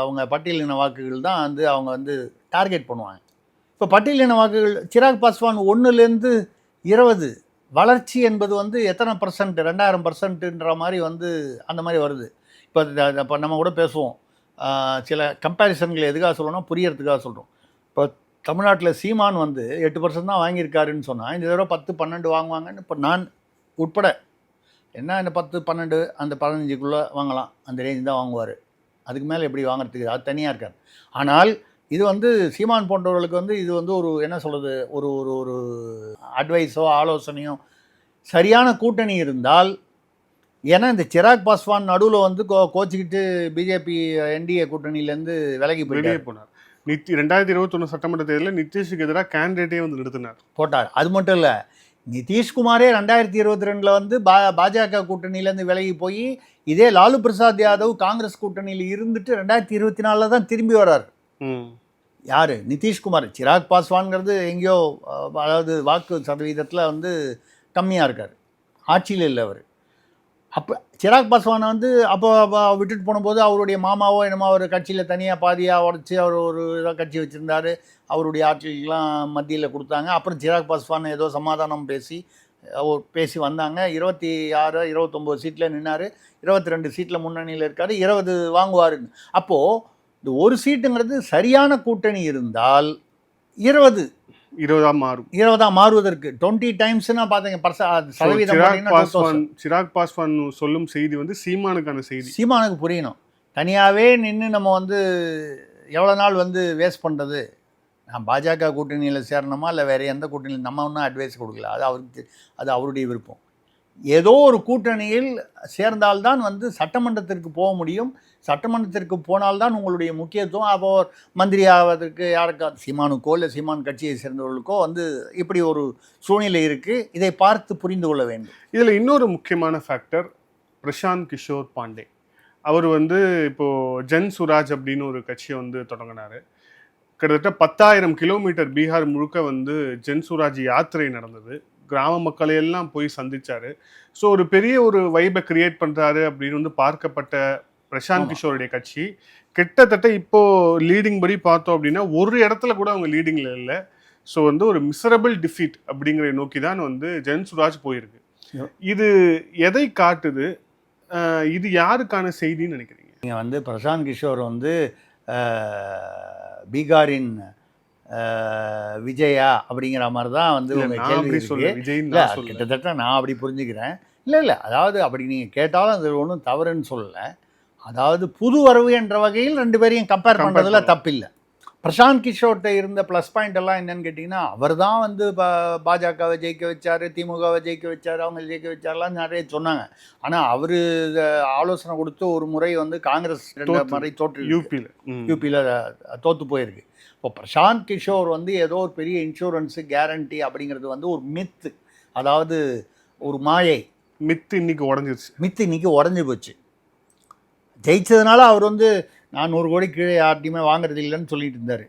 அவங்க பட்டியலின வாக்குகள் தான் வந்து அவங்க வந்து டார்கெட் பண்ணுவாங்க. இப்போ பட்டியலின வாக்குகள் சிராக் பாஸ்வான் 1லேருந்து 20 வளர்ச்சி என்பது வந்து எத்தனை %, 2000%ன்ற மாதிரி வந்து அந்த மாதிரி வருது. இப்போ நம்ம கூட பேசுவோம், சில கம்பேரிசன்களை எதுக்காக சொல்லணும்னா புரியறதுக்காக சொல்கிறோம். இப்போ தமிழ்நாட்டில் சீமான் வந்து 8% தான் வாங்கியிருக்காருன்னு சொன்னால், இந்த தடவை 10-12 வாங்குவாங்கன்னு இப்போ நான் உட்பட என்ன, இந்த 10-12 அந்த 15க்குள்ளே வாங்கலாம், அந்த ரேஞ்ச் தான் வாங்குவார். அதுக்கு மேலே எப்படி வாங்குறதுக்கு அது தனியாக இருக்கார். ஆனால் இது வந்து சீமான் போன்றவர்களுக்கு வந்து இது வந்து ஒரு என்ன சொல்கிறது, ஒரு ஒரு ஒரு அட்வைஸோ ஆலோசனையோ சரியான கூட்டணி இருந்தால், ஏன்னா இந்த சிராக் பாஸ்வான் நடுவில் வந்து கோச்சிக்கிட்டு பிஜேபி என்டிஏ கூட்டணியிலேருந்து விலகி போனார். 2021 சட்டமன்ற தேர்தலில் நிதிஷுக்கு எதிராக கேண்டிடேட்டே வந்து நிறுத்தினார், போட்டார். அது மட்டும் இல்லை, நிதிஷ்குமாரே 2022 வந்து பாஜக கூட்டணியிலேருந்து விலகி போய் இதே லாலு பிரசாத் யாதவ் காங்கிரஸ் கூட்டணியில் இருந்துட்டு 2024 தான் திரும்பி வர்றார். யார்? நிதிஷ்குமார். சிராக் பாஸ்வான்கிறது எங்கேயோ அதாவது வாக்கு சதவீதத்தில் வந்து கம்மியாக இருக்கார், ஆட்சியில் இல்லை அவர். அப்போ சிராக் பாஸ்வானை வந்து அப்போ விட்டுட்டு போனபோது அவருடைய மாமாவோ என்னமோ அவர் கட்சியில் தனியாக பாதியாக உடச்சி அவர் ஒரு இதாக கட்சி வச்சுருந்தார். அவருடைய ஆட்சிக்கெலாம் மத்தியில் கொடுத்தாங்க. அப்புறம் சிராக் பாஸ்வான் ஏதோ சமாதானம் பேசி வந்தாங்க. 26 29 சீட்டில் நின்னார். 22 சீட்டில் முன்னணியில் இருக்கார். 20 வாங்குவாருன்னு. அப்போது இந்த ஒரு சீட்டுங்கிறது சரியான கூட்டணி இருந்தால் 20 மாறுவதற்கு 20 டைம்ஸ்னா பாத்தீங்க சதவீதம். சிராக் பாஸ்வான் சொல்லும் செய்தி வந்து சீமானுக்கான செய்தி. சீமானுக்கு புரியணும். தனியாகவே நின்று நம்ம வந்து எவ்வளோ நாள் வந்து வேஸ்ட் பண்ணுறது? நான் பாஜக கூட்டணியில் சேரணுமா இல்லை வேறு எந்த கூட்டணியில் நம்ம ஒன்றும் அட்வைஸ் கொடுக்கல. அது அவருடைய விருப்பம். ஏதோ ஒரு கூட்டணியில் சேர்ந்தால்தான் வந்து சட்டமன்றத்திற்கு போக முடியும். சட்டமன்றத்திற்கு போனால்தான் உங்களுடைய முக்கியத்துவம். அப்போ மந்திரி ஆவதற்கு யாருக்கா சீமானுக்கோ இல்லை சீமான் கட்சியை சேர்ந்தவர்களுக்கோ வந்து இப்படி ஒரு சூழ்நிலை இருக்குது. இதை பார்த்து புரிந்து கொள்ள வேண்டும். இதில் இன்னொரு முக்கியமான ஃபேக்டர் பிரசாந்த் கிஷோர் பாண்டே. அவர் வந்து இப்போது ஜன் சுராஜ் அப்படின்னு ஒரு கட்சியை வந்து தொடங்கினார். கிட்டத்தட்ட 10,000 கிலோமீட்டர் பீகார் முழுக்க வந்து ஜன் சுராஜ் யாத்திரை நடந்தது. கிராம மக்களையெல்லாம் போய் சந்திச்சாரு. ஸோ ஒரு பெரிய ஒரு வைபை கிரியேட் பண்ணுறாரு அப்படின்னு வந்து பார்க்கப்பட்ட பிரசாந்த் கிஷோருடைய கட்சி கிட்டத்தட்ட இப்போ லீடிங் படி பார்த்தோம் அப்படின்னா ஒரு இடத்துல கூட அவங்க லீடிங்ல இல்லை. ஸோ வந்து ஒரு மிசரபிள் டிஃபீட் அப்படிங்கிற நோக்கி தான் வந்து ஜன் சுராஜ் போயிருக்கு. இது எதை காட்டுது? இது யாருக்கான செய்தின்னு நினைக்கிறீங்க? நீங்கள் வந்து பிரசாந்த் கிஷோர் வந்து பீகாரின் விஜயா அப்படிங்கிற மாதிரி தான் வந்து உங்கள் கேள்வி இல்லை. கிட்டத்தட்ட நான் அப்படி புரிஞ்சுக்கிறேன். இல்லை அதாவது அப்படி நீங்கள் கேட்டாலும் அது ஒன்றும் தவறுன்னு சொல்லலை. அதாவது புது வரவு என்ற வகையில் ரெண்டு பேரையும் கம்பேர் பண்ணுறதுல தப்பில்லை. பிரசாந்த் கிஷோர்கிட்ட இருந்த ப்ளஸ் பாயிண்ட் எல்லாம் என்னன்னு கேட்டிங்கன்னா, அவர் தான் வந்து பாஜகவை ஜெயிக்க வச்சார், திமுகவை ஜெயிக்க வச்சார், அவங்க ஜெயிக்க வச்சார்லாம் நிறைய சொன்னாங்க. ஆனால் அவர் ஆலோசனை கொடுத்து ஒரு முறை வந்து காங்கிரஸ் முறை யூபியில் தோற்று போயிருக்கு. இப்போ பிரசாந்த் கிஷோர் வந்து ஏதோ ஒரு பெரிய இன்சூரன்ஸு கேரண்டி அப்படிங்கிறது வந்து ஒரு மித்து, அதாவது ஒரு மாயை. மித்து இன்னைக்கு உடஞ்சி போச்சு. ஜெயிச்சதுனால அவர் வந்து 400 கோடி கீழே யார்ட்டையுமே வாங்குறது இல்லைன்னு சொல்லிட்டு இருந்தார்.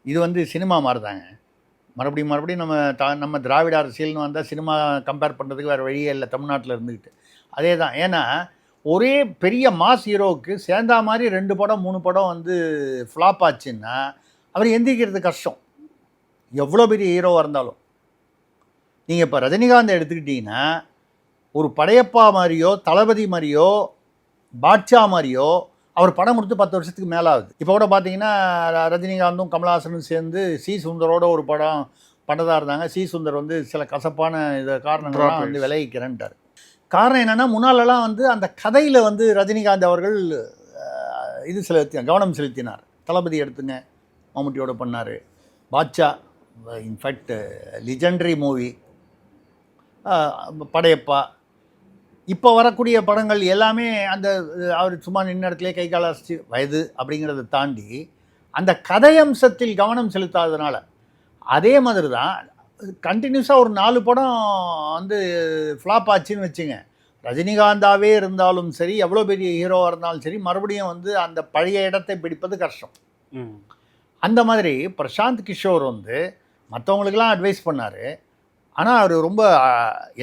இது வந்து சினிமா மாதிரி தாங்க. மறுபடியும் நம்ம திராவிட அரசியல்னு வந்தால் சினிமா கம்பேர் பண்ணுறதுக்கு வேறு வழியே இல்லை தமிழ்நாட்டில் இருந்துக்கிட்டு. அதே தான். ஏன்னா ஒரே பெரிய மாஸ் ஹீரோவுக்கு சேர்ந்தா மாதிரி 2 படம் 3 படம் வந்து ஃப்ளாப் ஆச்சுன்னா அவர் எந்திரிக்கிறது கஷ்டம், எவ்வளோ பெரிய ஹீரோவாக இருந்தாலும். நீங்கள் இப்போ ரஜினிகாந்த் எடுத்துக்கிட்டிங்கன்னா ஒரு படையப்பா மாதிரியோ தளபதி மாதிரியோ பாட்ஷா மாதிரியோ அவர் படம் கொடுத்து 10 வருஷத்துக்கு மேலே ஆகுது. இப்போ கூட பார்த்தீங்கன்னா ரஜினிகாந்தும் கமல்ஹாசனும் சேர்ந்து சி சுந்தரோட ஒரு படம் பண்ணதாக இருந்தாங்க. சி சுந்தர் வந்து சில கசப்பான காரணங்கள்லாம் வந்து விளைவிக்கிறேன்ட்டார். காரணம் என்னென்னா, முன்னாலெல்லாம் வந்து அந்த கதையில் வந்து ரஜினிகாந்த் அவர்கள் கவனம் செலுத்தினார். தளபதி எடுத்துங்க, மம்முட்டியோட பண்ணார். Baasha in fact legendary movie, Padayappa, இப்போ வரக்கூடிய படங்கள் எல்லாமே அந்த அவர் சும்மா நின்ன இடத்துல கை காலாசி வயது அப்படிங்கிறத தாண்டி அந்த கதையம்சத்தில் கவனம் செலுத்தாததுனால. அதே மாதிரி தான் கண்டினியூஸாக ஒரு 4 படம் வந்து ஃப்ளாப் ஆச்சுன்னு வச்சுங்க. ரஜினிகாந்தாவே இருந்தாலும் சரி, எவ்வளோ பெரிய ஹீரோவாக இருந்தாலும் சரி, மறுபடியும் வந்து அந்த பழைய இடத்தை பிடிப்பது கஷ்டம். அந்த மாதிரி பிரசாந்த் கிஷோர் வந்து மற்றவங்களுக்கெல்லாம் அட்வைஸ் பண்ணார். ஆனால் அவர் ரொம்ப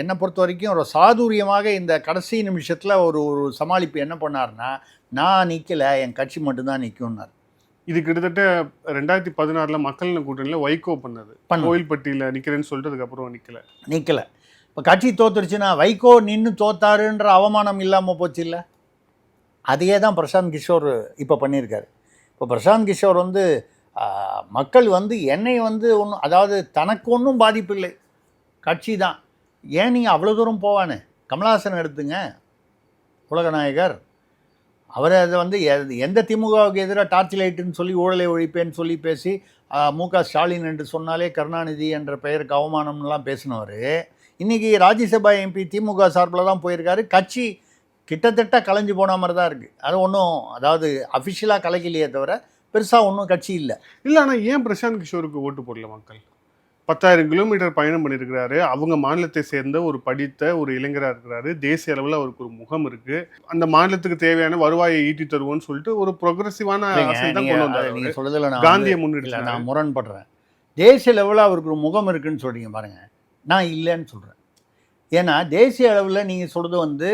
என்னை பொறுத்த வரைக்கும் ஒரு சாதுரியமாக இந்த கடைசி நிமிஷத்தில் ஒரு சமாளிப்பு என்ன பண்ணார்னா, நான் நிற்கலை, என் கட்சி மட்டும்தான் நிற்கும்னார். இது கிட்டத்தட்ட 2016 மக்கள் கூட்டணியில் வைகோ பண்ணது. கோயில்பட்டியில் நிற்கிறேன்னு சொல்லிட்டு அதுக்கப்புறம் நிற்கலை. இப்போ கட்சி தோத்துருச்சுன்னா வைகோ நின்று தோத்தாருன்ற அவமானம் இல்லாமல் போச்சு இல்லை? அதையே தான் பிரசாந்த் கிஷோர் இப்போ பண்ணியிருக்காரு. இப்போ பிரசாந்த் கிஷோர் வந்து மக்கள் வந்து என்னை வந்து ஒன்றும், அதாவது தனக்கு ஒன்றும் பாதிப்பு இல்லை, கட்சி தான். ஏன் நீங்கள் அவ்வளோ தூரம் போவானே? கமல்ஹாசன் எடுத்துங்க, உலகநாயகர். அவரை அதை வந்து எந்த திமுகவுக்கு எதிராக டார்ச் லைட்டுன்னு சொல்லி ஊழலை ஒழிப்பேன்னு சொல்லி பேசி மு.க. ஸ்டாலின் என்று சொன்னாலே கருணாநிதி என்ற பெயருக்கு அவமானம்லாம் பேசினவர் இன்றைக்கி ராஜ்யசபா எம்பி திமுக சார்பில் தான் போயிருக்காரு. கட்சி கிட்டத்தட்ட கலைஞ்சு போன மாதிரி தான் இருக்குது. அது ஒன்றும், அதாவது அஃபிஷியலாக கலைக்கலையே தவிர பெருசாக ஒன்றும் கட்சி இல்லை. ஆனால் ஏன் பிரசாந்த் கிஷோருக்கு ஓட்டு போடல மக்கள்? 10,000 கிலோமீட்டர் பயணம் பண்ணியிருக்கிறாரு. அவங்க மாநிலத்தை சேர்ந்த ஒரு படித்த ஒரு இளைஞராக இருக்கிறாரு. தேசிய அளவில் அவருக்கு ஒரு முகம் இருக்கு. அந்த மாநிலத்துக்கு தேவையான வருவாயை ஈட்டி தருவோம்னு சொல்லிட்டு ஒரு ப்ரொக்ரெசிவான அரசியல் தான் கொண்டு வந்தாரு. நீங்க சொல்றதுல காந்தியை நான் முன்னிறுத்தினாரு. முரண்படுறேன். தேசிய லெவலில் அவருக்கு ஒரு முகம் இருக்குன்னு சொல்றீங்க பாருங்க, நான் இல்லைன்னு சொல்றேன். ஏன்னா தேசிய அளவில் நீங்க சொல்றது வந்து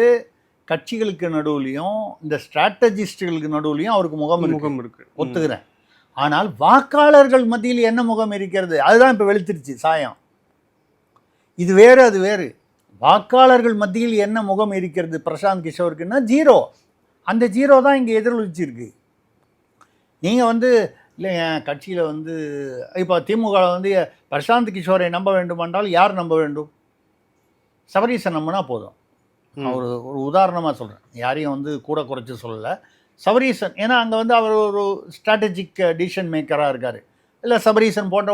கட்சிகளுக்கு நடுவுலையும் இந்த ஸ்ட்ராட்டஜிஸ்டுகளுக்கு நடுவுலையும் அவருக்கு முகம் இருக்கு. ஒத்துக்கிறேன். ஆனால் வாக்காளர்கள் மத்தியில் என்ன முகம் இருக்கிறது, அதுதான் இப்போ வெளுத்துருச்சு சாயம். இது வேறு அது வேறு. வாக்காளர்கள் மத்தியில் என்ன முகம் இருக்கிறது பிரசாந்த் கிஷோருக்குன்னா ஜீரோ. அந்த ஜீரோ தான் இங்கே எதிரொலிச்சிருக்கு. நீங்கள் வந்து இல்லை என் கட்சியில் வந்து இப்போ திமுக வந்து பிரசாந்த் கிஷோரை நம்ப வேண்டுமென்றால் யார் நம்ப வேண்டும்? சபரீசன் நம்பினா போதும். ஒரு உதாரணமாக சொல்கிறேன், யாரையும் வந்து கூட குறைச்சி சொல்லலை. சபரீசன், ஏன்னா அங்கே வந்து அவர் ஒரு ஸ்ட்ராட்டஜிக் டிசிஷன் மேக்கராக இருக்கார். இல்லை சபரீசன் போன்ற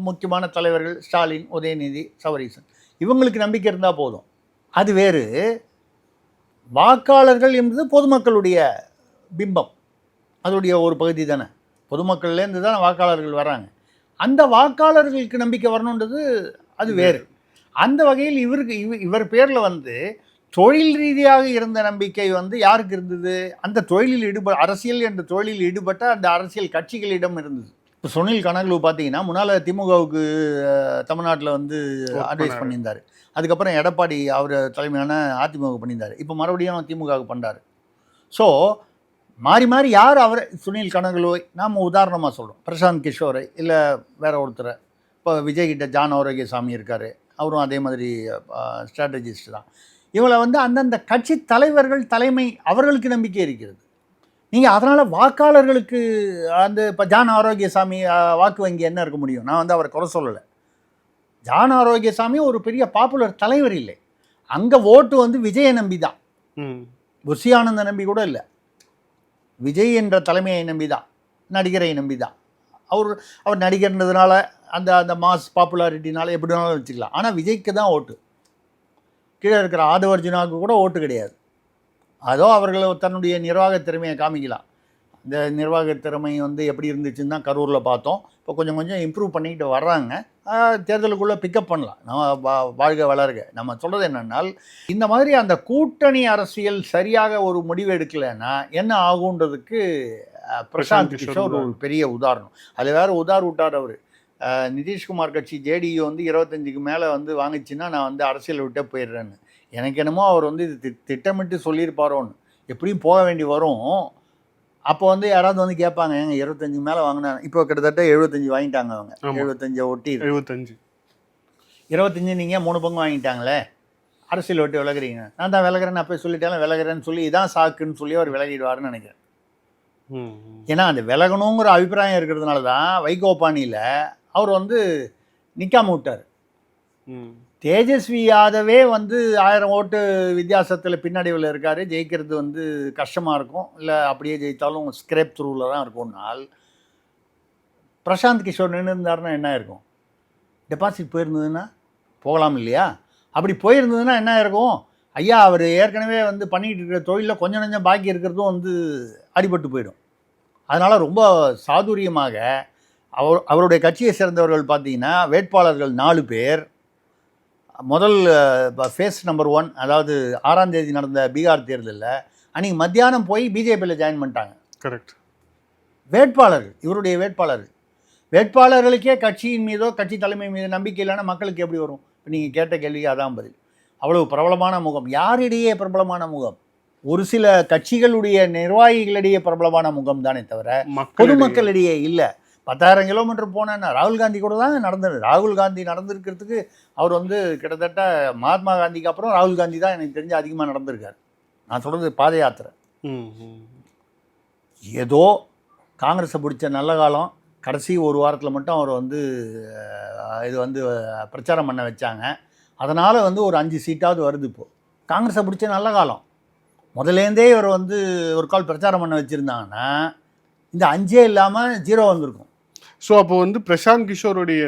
முக்கியமான தலைவர்கள், ஸ்டாலின், உதயநிதி, சபரீசன், இவங்களுக்கு நம்பிக்கை இருந்தால் போதும். அது வேறு. வாக்காளர்கள் என்பது பொதுமக்களுடைய பிம்பம், அதோடைய ஒரு பகுதி தானே. பொதுமக்கள்லேருந்து தான் வாக்காளர்கள் வராங்க. அந்த வாக்காளர்களுக்கு நம்பிக்கை வரணுன்றது அது வேறு. அந்த வகையில் இவர் பேரில் வந்து தொழில் ரீதியாக இருந்த நம்பிக்கை வந்து யாருக்கு இருந்தது? அந்த தொழிலில் அரசியல் என்ற தொழிலில் ஈடுபட்ட அந்த அரசியல் கட்சிகளிடம் இருந்தது. இப்போ சுனில் கனகலு பார்த்தீங்கன்னா முன்னால் திமுகவுக்கு தமிழ்நாட்டில் வந்து அட்வைஸ் பண்ணியிருந்தார். அதுக்கப்புறம் எடப்பாடி அவர் தலைமையான அதிமுக பண்ணியிருந்தார். இப்போ மறுபடியும் திமுகவுக்கு பண்ணுறாரு. ஸோ மாறி மாறி யார் அவரை, சுனில் கனகலுவை நாம் உதாரணமாக சொல்கிறோம், பிரசாந்த் கிஷோரை, இல்லை வேற ஒருத்தரை. இப்போ விஜய்கிட்ட ஜான் ஆரோக்கியசாமி இருக்கார், அவரும் அதே மாதிரி ஸ்ட்ராட்டஜிஸ்ட் தான். இவளை வந்து அந்தந்த கட்சி தலைவர்கள் தலைமை அவர்களுக்கு நம்பிக்கை இருக்கிறது. நீங்கள் அதனால் வாக்காளர்களுக்கு அந்த இப்போ ஜான் ஆரோக்கியசாமி வாக்கு வங்கி என்ன இருக்க முடியும்? நான் வந்து அவரை குறை சொல்லலை. ஜான் ஆரோக்கியசாமி ஒரு பெரிய பாப்புலர் தலைவர் இல்லை. அங்கே ஓட்டு வந்து விஜயை நம்பி தான், புஷி ஆனந்த நம்பி கூட இல்லை, விஜய் என்ற தலைமையை நம்பி தான், நடிகரை நம்பி தான். அவர் நடிகர்ன்றதுனால அந்த அந்த மாஸ் பாப்புலாரிட்டினால எப்படி வேணாலும் வச்சுக்கலாம். ஆனால் விஜய்க்கு தான் ஓட்டு. கீழே இருக்கிற ஆதவர்ஜுனாவுக்கு கூட ஓட்டு கிடையாது. அதோ அவர்கள் தன்னுடைய நிர்வாக திறமையை காமிக்கலாம். இந்த நிர்வாக திறமை வந்து எப்படி இருந்துச்சுன்னு தான் கரூரில் பார்த்தோம். இப்போ கொஞ்சம் கொஞ்சம் இம்ப்ரூவ் பண்ணிக்கிட்டு வர்றாங்க. தேர்தலுக்குள்ளே பிக்கப் பண்ணலாம். நம்ம வாழ்க வளர்க. நம்ம சொல்கிறது என்னென்னால், இந்த மாதிரி அந்த கூட்டணி அரசியல் சரியாக ஒரு முடிவு எடுக்கலைன்னா என்ன ஆகுன்றதுக்கு பிரசாந்த் கிஷோர் ஒரு பெரிய உதாரணம். அதில் வேறு விட்டார் அவர். நிதிஷ்குமார் கட்சி ஜேடியு வந்து 25க்கு மேலே வந்து வாங்கிச்சுன்னா நான் வந்து அரசியலை விட்டே போயிடுறேன்னு. எனக்கு என்னமோ அவர் வந்து இது திட்டமிட்டு சொல்லியிருப்பாரோன்னு. எப்படியும் போக வேண்டி வரும். அப்போ வந்து யாராவது வந்து கேட்பாங்க, எங்க 25 மேலே வாங்கினா, இப்போ கிட்டத்தட்ட 75 வாங்கிட்டாங்க அவங்க. 75 ஒட்டி 25 நீங்கள் 3 பங்கு வாங்கிட்டாங்களே, அரசியல் விட்டு விலகுறீங்க. நான் தான் விலகிறேன்னு அப்போ சொல்லிட்டாலும் விலகிறேன்னு சொல்லி இதான் சாக்குன்னு சொல்லி அவர் விலகிடுவாருன்னு நினைக்கிறேன். ஏன்னா அந்த விலகணுங்கிற அபிப்பிராயம் இருக்கிறதுனால தான் வைகோ பாணியில் அவர் வந்து நிற்காம விட்டார். தேஜஸ்வி யாதவே வந்து 1000 ஓட்டு வித்தியாசத்தில் பின்னடைவில் இருக்கார். ஜெயிக்கிறது வந்து கஷ்டமாக இருக்கும், இல்லை அப்படியே ஜெயித்தாலும் ஸ்க்ரேப் த்ரூவில் தான் இருக்கும்னால், பிரசாந்த் கிஷோர் நின்று இருந்தாருன்னா என்ன இருக்கும்? டெபாசிட் போயிருந்ததுன்னா போகலாம் இல்லையா? அப்படி போயிருந்ததுன்னா என்ன இருக்கும்? ஐயா அவர் ஏற்கனவே வந்து பண்ணிகிட்டு இருக்கிற தொழிலில் கொஞ்சம் கொஞ்சம் பாக்கி இருக்கிறதும் வந்து அடிபட்டு போயிடும். அதனால் ரொம்ப சாதுரியமாக அவருடைய கட்சியை சேர்ந்தவர்கள் பார்த்தீங்கன்னா வேட்பாளர்கள் 4 பேர் முதல் ஃபேஸ் நம்பர் 1, அதாவது 6ஆம் தேதி நடந்த பீகார் தேர்தலில் அன்றைக்கி மத்தியானம் போய் பிஜேபியில் ஜாயின் பண்ணிட்டாங்க. கரெக்ட். வேட்பாளர்கள், இவருடைய வேட்பாளர்களுக்கே கட்சியின் மீதோ கட்சி தலைமை மீது நம்பிக்கை இல்லைன்னா மக்களுக்கு எப்படி வரும்? இப்போ நீங்கள் கேட்ட கேள்விக்கு அதான் பதில். அவ்வளவு பிரபலமான முகம். யாரிடையே பிரபலமான முகம்? ஒரு சில கட்சிகளுடைய நிர்வாகிகளிடையே பிரபலமான முகம் தானே தவிர பொதுமக்களிடையே இல்லை. 10,000 கிலோமீட்டர் போனேன்னா ராகுல் காந்தி கூட தான் நடந்தது. ராகுல் காந்தி நடந்திருக்கிறதுக்கு அவர் வந்து கிட்டத்தட்ட மகாத்மா காந்திக்கு அப்புறம் ராகுல் காந்தி தான் எனக்கு தெரிஞ்சு அதிகமாக நடந்திருக்கார். நான் சொல்கிறது பாத யாத்திரை. ஏதோ காங்கிரஸை பிடிச்ச நல்ல காலம், கடைசி ஒரு வாரத்தில் மட்டும் அவர் வந்து இது வந்து பிரச்சாரம் பண்ண வச்சாங்க. அதனால் வந்து ஒரு 5 சீட்டாவது வருது. இப்போது காங்கிரஸை பிடிச்ச நல்ல காலம். முதலேருந்தே இவர் வந்து ஒரு கால் பிரச்சாரம் பண்ண வச்சுருந்தாங்கன்னா இந்த 5 இல்லாமல் 0 வந்திருக்கும். ஸோ அப்போ வந்து பிரசாந்த் கிஷோருடைய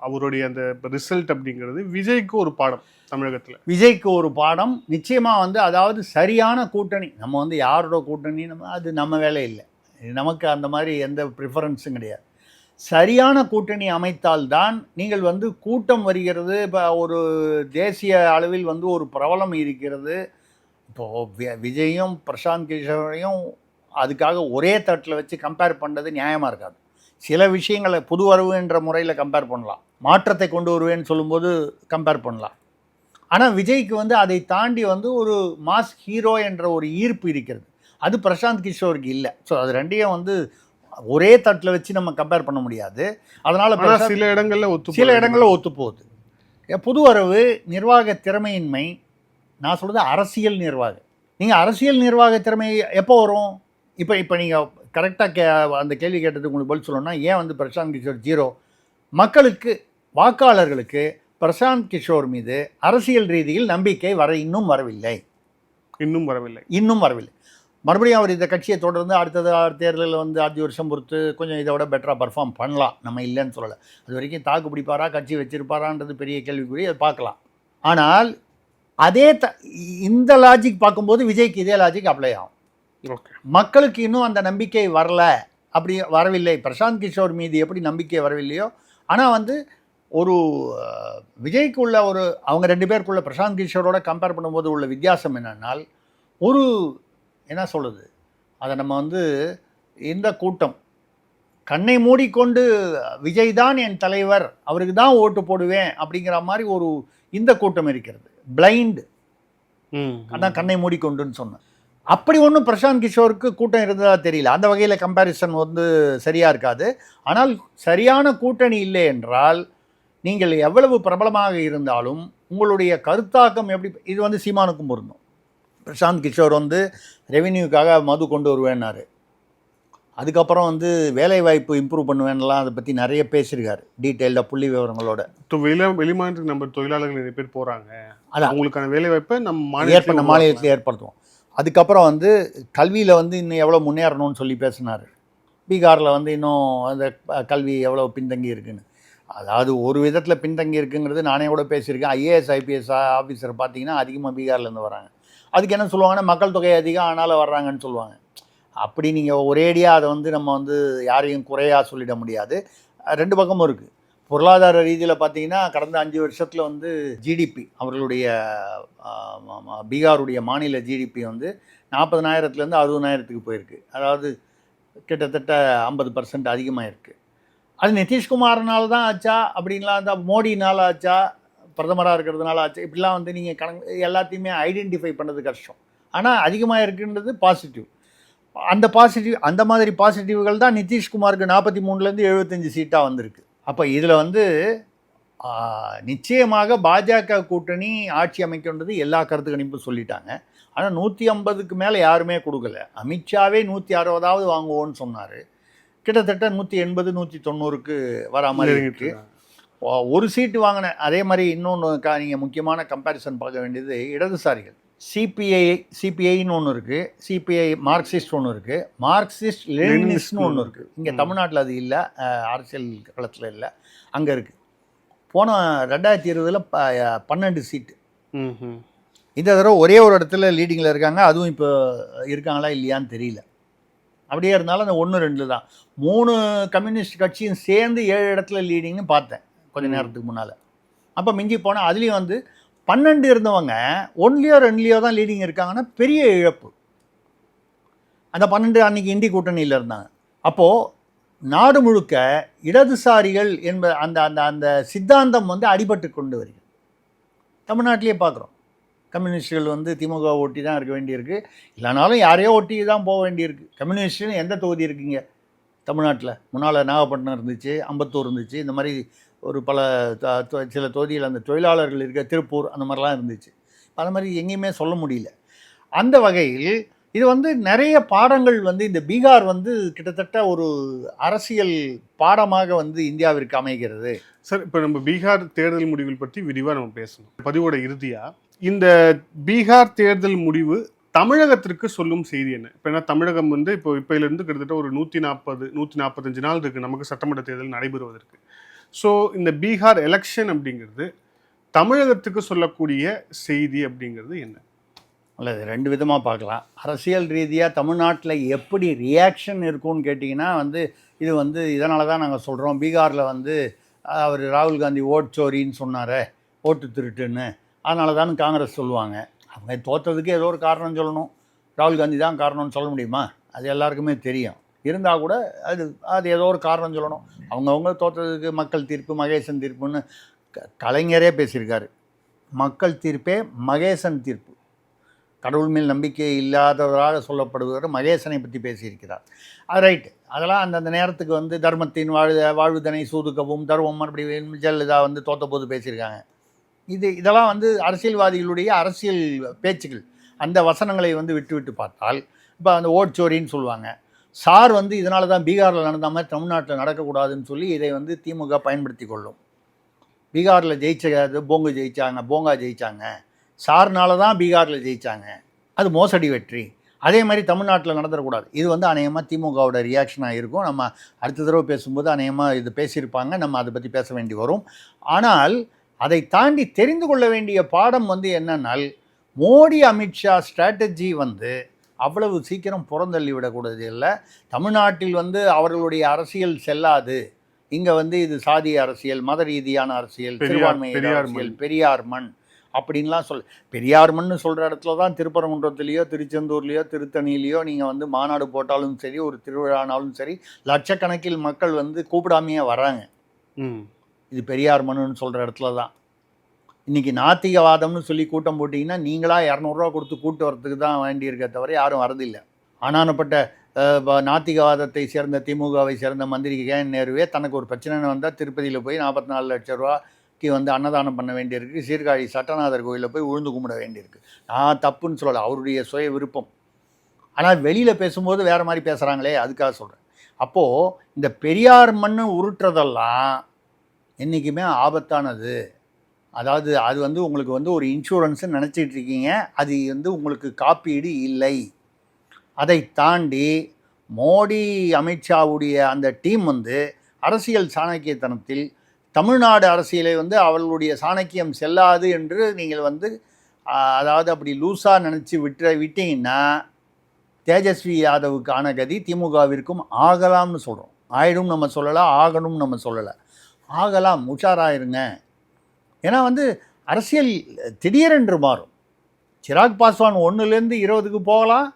அவருடைய அந்த ரிசல்ட் அப்படிங்கிறது விஜய்க்கு ஒரு பாடம். தமிழகத்தில் விஜய்க்கு ஒரு பாடம் நிச்சயமாக வந்து, அதாவது சரியான கூட்டணி. நம்ம வந்து யாரோட கூட்டணி அது நம்ம வேலை இல்லை. நமக்கு அந்த மாதிரி எந்த ப்ரிஃபரன்ஸும் கிடையாது. சரியான கூட்டணி அமைத்தால்தான் நீங்கள் வந்து கூட்டம் வருகிறது. இப்போ ஒரு தேசிய அளவில் வந்து ஒரு பிரபலம் இருக்கிறது. இப்போது விஜயும் பிரசாந்த் கிஷோரையும் அதுக்காக ஒரே தட்டில் வச்சு கம்பேர் பண்ணுறது நியாயமாக இருக்காது. சில விஷயங்களை புது வரவுன்ற முறையில் கம்பேர் பண்ணலாம், மாற்றத்தை கொண்டு வருவேன்னு சொல்லும்போது கம்பேர் பண்ணலாம். ஆனால் விஜய்க்கு வந்து அதை தாண்டி வந்து ஒரு மாஸ் ஹீரோ என்ற ஒரு ஈர்ப்பு இருக்கிறது. அது பிரசாந்த் கிஷோருக்கு இல்லை. ஸோ அது ரெண்டையும் வந்து ஒரே தட்டில் வச்சு நம்ம கம்பேர் பண்ண முடியாது. அதனால் சில இடங்களில் ஒத்து போகுது. புது வரவு நிர்வாக திறமையின்மை, நான் சொல்கிறது அரசியல் நிர்வாகம். நீங்கள் அரசியல் நிர்வாக திறமை எப்போ வரும்? இப்போ நீங்கள் கரெக்டாக அந்த கேள்வி கேட்டதுக்கு உங்களுக்கு பதில் சொல்லணும்னா, ஏன் வந்து பிரசாந்த் கிஷோர் 0? மக்களுக்கு, வாக்காளர்களுக்கு பிரசாந்த் கிஷோர் மீது அரசியல் ரீதியில் நம்பிக்கை இன்னும் வரவில்லை. மறுபடியும் அவர் இந்த கட்சியை தொடர்ந்து அடுத்த தேர்தலில் வந்து 5 வருஷம் பொறுத்து கொஞ்சம் இதை விட பெட்டராக பர்ஃபார்ம் பண்ணலாம், நம்ம இல்லைன்னு சொல்லலை. அது வரைக்கும் தாக்கு பிடிப்பாரா, கட்சி வச்சிருப்பாரான்றது பெரிய கேள்விக்குறி, அதை பார்க்கலாம். ஆனால் அதே இந்த லாஜிக் பார்க்கும்போது விஜய்க்கு இதே லாஜிக் அப்ளை ஆகும். மக்களுக்கு இன்னும் அந்த நம்பிக்கை வரவில்லை. பிரசாந்த் கிஷோர் மீது எப்படி நம்பிக்கை வரவில்லையோ, ஆனால் வந்து ஒரு விஜய்க்கு உள்ள அவங்க 2 பேருக்குள்ள பிரசாந்த் கிஷோரோட கம்பேர் பண்ணும்போது உள்ள வித்தியாசம் என்னன்னால், என்ன சொல்லுது, அதை நம்ம வந்து இந்த கூட்டம் கண்ணை மூடிக்கொண்டு விஜய் தான் என் தலைவர், அவருக்கு தான் ஓட்டு போடுவேன் அப்படிங்கிற மாதிரி இந்த கூட்டம் இருக்கிறது. பிளைண்ட், அதான் கண்ணை மூடிக்கொண்டுன்னு சொன்னேன். அப்படி ஒன்றும் பிரசாந்த் கிஷோருக்கு கூட்டம் இருந்ததா தெரியல. அந்த வகையில் கம்பேரிசன் வந்து சரியாக இருக்காது. ஆனால் சரியான கூட்டணி இல்லை என்றால் நீங்கள் எவ்வளவு பிரபலமாக இருந்தாலும் உங்களுடைய கருத்தாக்கம் எப்படி, இது வந்து சீமானுக்கும் பொருந்தும். பிரசாந்த் கிஷோர் வந்து ரெவென்யூக்காக மது கொண்டு வருவேன்னாரு. அதுக்கப்புறம் வந்து வேலைவாய்ப்பு இம்ப்ரூவ் பண்ணுவேன்லாம் அதை பற்றி நிறைய பேசியிருக்காரு, டீட்டெயில்டாக புள்ளி விவரங்களோட. வெளிமாநிலத்துக்கு நம்ம தொழிலாளர்கள் நிறைய பேர் போகிறாங்க, அது அவங்களுக்கான வேலைவாய்ப்பை நம்ம மாநிலத்தில் ஏற்படுத்துவோம். அதுக்கப்புறம் வந்து கல்வியில் வந்து இன்னும் எவ்வளோ முன்னேறணும்னு சொல்லி பேசினார். பீகாரில் வந்து இன்னும் அந்த கல்வி எவ்வளோ பின்தங்கி இருக்குன்னு. அதாவது ஒரு விதத்தில் பின்தங்கி இருக்குங்கிறது நானே கூட பேசியிருக்கேன். IAS IPS ஆஃபீஸர் பார்த்தீங்கன்னா அதிகமாக பீகார்லேருந்து வராங்க. அதுக்கு என்ன சொல்லுவாங்கன்னா, மக்கள் தொகை அதிகம் அதனால் வர்றாங்கன்னு சொல்லுவாங்க. அப்படி நீங்கள் ஒரேடியாக அதை வந்து நம்ம வந்து யாரையும் குறையாக சொல்லிட முடியாது. 2 பக்கமும் இருக்குது. பொருளாதார ரீதியில் பார்த்தீங்கன்னா கடந்த 5 வருஷத்தில் வந்து ஜிடிபி, அவர்களுடைய பீகாருடைய மாநில ஜிடிபி வந்து 40,000லேருந்து 60,000க்கு போயிருக்கு. அதாவது கிட்டத்தட்ட 50% அதிகமாக இருக்குது. அது நிதிஷ்குமார்னால தான் ஆச்சா அப்படின்லாம், அந்த மோடினால் ஆச்சா, பிரதமராக இருக்கிறதுனால ஆச்சா, இப்படிலாம் வந்து நீங்கள் எல்லாத்தையுமே ஐடென்டிஃபை பண்ணது கஷ்டம். ஆனால் அதிகமாக இருக்குன்றது பாசிட்டிவ். அந்த மாதிரி பாசிட்டிவ்கள் தான் நிதிஷ்குமாருக்கு 43லேருந்து 75 சீட்டாக வந்திருக்கு. அப்போ இதில் வந்து நிச்சயமாக பாஜக கூட்டணி ஆட்சி அமைக்கின்றது எல்லா கருத்து கணிப்பும் சொல்லிட்டாங்க. ஆனால் 150க்கு மேலே யாருமே கொடுக்கல. அமித்ஷாவே 160வது வாங்குவோன்னு சொன்னார். கிட்டத்தட்ட 180 190க்கு வரா மாதிரி இருக்குது. ஒரு சீட்டு வாங்கின. அதே மாதிரி இன்னொன்று நீங்கள் முக்கியமான கம்பேரிசன் பார்க்க வேண்டியது இடதுசாரிகள். சிபிஐன்னு ஒன்று இருக்குது, சிபிஐ மார்க்சிஸ்ட் ஒன்று இருக்குது, மார்க்சிஸ்ட் லெனினிஸ்ட்னு ஒன்று இருக்குது. இங்கே தமிழ்நாட்டில் அது இல்லை, அரசியல் களத்தில் இல்லை, அங்கே இருக்குது. போன 2020 12 சீட்டு. இந்த தடவை ஒரே ஒரு இடத்துல லீடிங்கில் இருக்காங்க. அதுவும் இப்போ இருக்காங்களா இல்லையான்னு தெரியல. அப்படியே இருந்தாலும் அந்த 1-2 தான். 3 கம்யூனிஸ்ட் கட்சியும் சேர்ந்து 7 இடத்துல லீடிங்னு பார்த்தேன் கொஞ்சம் நேரத்துக்கு முன்னால். அப்போ மிஞ்சி போனால் அதுலேயும் வந்து 12 இருந்தவங்க 1லையோ 2லையோ தான் லீடிங் இருக்காங்கன்னா பெரிய இழப்பு. அந்த 12 அன்றைக்கி இந்தி கூட்டணியில் இருந்தாங்க. அப்போது நாடு முழுக்க இடதுசாரிகள் அந்த அந்த அந்த சித்தாந்தம் வந்து அடிபட்டு கொண்டு வருகிறது. தமிழ்நாட்டிலே பார்க்குறோம். கம்யூனிஸ்டுகள் வந்து திமுக ஒட்டி தான் இருக்க வேண்டியிருக்கு, இல்லைனாலும் யாரையோ ஒட்டி தான் போக வேண்டியிருக்கு. கம்யூனிஸ்ட்னு எந்த தொகுதி இருக்குங்க தமிழ்நாட்டில்? முன்னால் நாகப்பட்டினம் இருந்துச்சு, அம்பத்தூர் இருந்துச்சு, இந்த மாதிரி ஒரு சில தொகுதியில் அந்த தொழிலாளர்கள் இருக்க திருப்பூர் அந்த மாதிரிலாம் இருந்துச்சு. அந்த மாதிரி எங்கேயுமே சொல்ல முடியல. அந்த வகையில் இது வந்து நிறைய பாடங்கள் வந்து இந்த பீகார் வந்து கிட்டத்தட்ட ஒரு அரசியல் பாடமாக வந்து இந்தியாவிற்கு அமைகிறது. சார், இப்போ நம்ம பீகார் தேர்தல் முடிவுகள் பற்றி விரிவாக நம்ம பேசணும். பதிவோட இறுதியாக இந்த பீகார் தேர்தல் முடிவு தமிழகத்திற்கு சொல்லும் செய்தி என்ன? இப்போ ஏன்னா தமிழகம் வந்து இப்போலேருந்து கிட்டத்தட்ட ஒரு 145 நாள் இருக்குது நமக்கு சட்டமன்ற தேர்தல் நடைபெறுவதற்கு. ஸோ இந்த பீகார் எலெக்ஷன் அப்படிங்கிறது தமிழகத்துக்கு சொல்லக்கூடிய செய்தி அப்படிங்கிறது என்ன? இல்லை, இது 2 விதமாக பார்க்கலாம். அரசியல் ரீதியாக தமிழ்நாட்டில் எப்படி ரியாக்ஷன் இருக்கும்னு கேட்டிங்கன்னா இது இதனால தான் நாங்கள் சொல்கிறோம். பீகாரில் அவர் ராகுல் காந்தி ஓட் சோரின்னு சொன்னாரே, ஓட்டு திருட்டுன்னு, அதனால தான் காங்கிரஸ் சொல்லுவாங்க. அவங்க தோற்றதுக்கு ஏதோ ஒரு காரணம் சொல்லணும். ராகுல் காந்தி தான் காரணம்னு சொல்ல முடியுமா? அது எல்லாருக்குமே தெரியும். இருந்தால் கூட அது ஏதோ ஒரு காரணம் சொல்லணும். அவங்கவுங்க தோற்றதுக்கு மக்கள் தீர்ப்பு, மகேசன் தீர்ப்புன்னு கலைஞரே பேசியிருக்காரு. மக்கள் தீர்ப்பே மகேசன் தீர்ப்பு. கடவுள் மேல் நம்பிக்கை இல்லாதவராக சொல்லப்படுகிற மகேசனை பற்றி பேசியிருக்கிறார். அது ரைட்டு. அதெல்லாம் அந்தந்த நேரத்துக்கு தர்மத்தின் வாழ்வுதனை சூதுக்கவும் தர்மம் அப்படி ஜெயலலிதா தோற்றபோது பேசியிருக்காங்க. இதெல்லாம் அரசியல்வாதிகளுடைய அரசியல் பேச்சுக்கள். அந்த வசனங்களை விட்டு விட்டு பார்த்தால் இப்போ அந்த ஓட்சோரின்னு சொல்லுவாங்க. சார் இதனால தான் பீகாரில் நடந்த மாதிரி தமிழ்நாட்டில் நடக்கக்கூடாதுன்னு சொல்லி இதை திமுக பயன்படுத்தி கொள்ளும். பீகாரில் போங்கா ஜெயித்தாங்க, சார்னால தான் பீகாரில் ஜெயித்தாங்க, அது மோசடி வெற்றி. அதே மாதிரி தமிழ்நாட்டில் நடந்துடக்கூடாது. இது அநேகமாக திமுகவோட ரியாக்ஷனாக இருக்கும். நம்ம அடுத்த தடவை பேசும்போது அநேகமாக இது பேசியிருப்பாங்க, நம்ம அதை பற்றி பேச வேண்டி வரும். ஆனால் அதை தாண்டி தெரிந்து கொள்ள வேண்டிய பாடம் என்னன்னால், மோடி அமித்ஷா ஸ்ட்ராட்டஜி அவ்வளவு சீக்கிரம் புறந்தள்ளி விடக்கூடாது இல்லை. தமிழ்நாட்டில் அவர்களுடைய அரசியல் செல்லாது. இங்கே இது சாதிய அரசியல், மத ரீதியான அரசியல், சிறுபான்மையினர் அரசியல், பெரியார் மண் அப்படின்லாம் பெரியார் மண்ணு சொல்கிற இடத்துல தான் திருப்பரங்குன்றத்துலேயோ திருச்செந்தூர்லேயோ திருத்தணியிலையோ நீங்கள் மாநாடு போட்டாலும் சரி, ஒரு திருவிழானாலும் சரி, லட்சக்கணக்கில் மக்கள் கூப்பிடாமையே வராங்க. இது பெரியார் மண்ணுன்னு சொல்கிற இடத்துல தான். இன்றைக்கி நாத்திகவாதம்னு சொல்லி கூட்டம் போட்டிங்கன்னா நீங்களாக 200 ரூபா கொடுத்து கூட்டு வரத்துக்கு தான் வேண்டியிருக்க தவிர யாரும் வரதில்லை. ஆனானப்பட்ட நாத்திகவாதத்தை சேர்ந்த திமுகவை சேர்ந்த மந்திரி கேஎன் நேருவே தனக்கு ஒரு பிரச்சனை வந்தால் திருப்பதியில் போய் 44 லட்சம் ரூபாய்க்கு அன்னதானம் பண்ண வேண்டியிருக்கு. சீர்காழி சட்டநாதர் கோயிலில் போய் உழுந்து கும்பிட வேண்டியிருக்கு. நான் தப்புன்னு சொல்லலை, அவருடைய சுய விருப்பம். ஆனால் வெளியில் பேசும்போது வேறு மாதிரி பேசுகிறாங்களே, அதுக்காக சொல்கிறேன். அப்போது இந்த பெரியார் மண்ணு உருட்டுறதெல்லாம் என்றைக்குமே ஆபத்தானது. அதாவது அது உங்களுக்கு ஒரு இன்சூரன்ஸ்ன்னு நினச்சிட்டு இருக்கீங்க, அது உங்களுக்கு காப்பீடு இல்லை. அதை தாண்டி மோடி அமித்ஷாவுடைய அந்த டீம் அரசியல் சாணக்கியத்தனத்தில் தமிழ்நாடு அரசியலை அவர்களுடைய சாணக்கியம் செல்லாது என்று நீங்கள் அதாவது அப்படி லூஸாக நினச்சி விட்டீங்கன்னா தேஜஸ்வி யாதவுக்கான கதி திமுகவிற்கும் ஆகலாம்னு சொல்கிறோம். ஆயிடும் நம்ம சொல்லலை, ஆகணும் நம்ம சொல்லலை. ஆகலாம், உஷாராயிருங்க. ஏன்னா அரசியல் திடீரென்று மாறும். சிராக் பாஸ்வான் 1லேருந்து 20க்கு போகலாம்,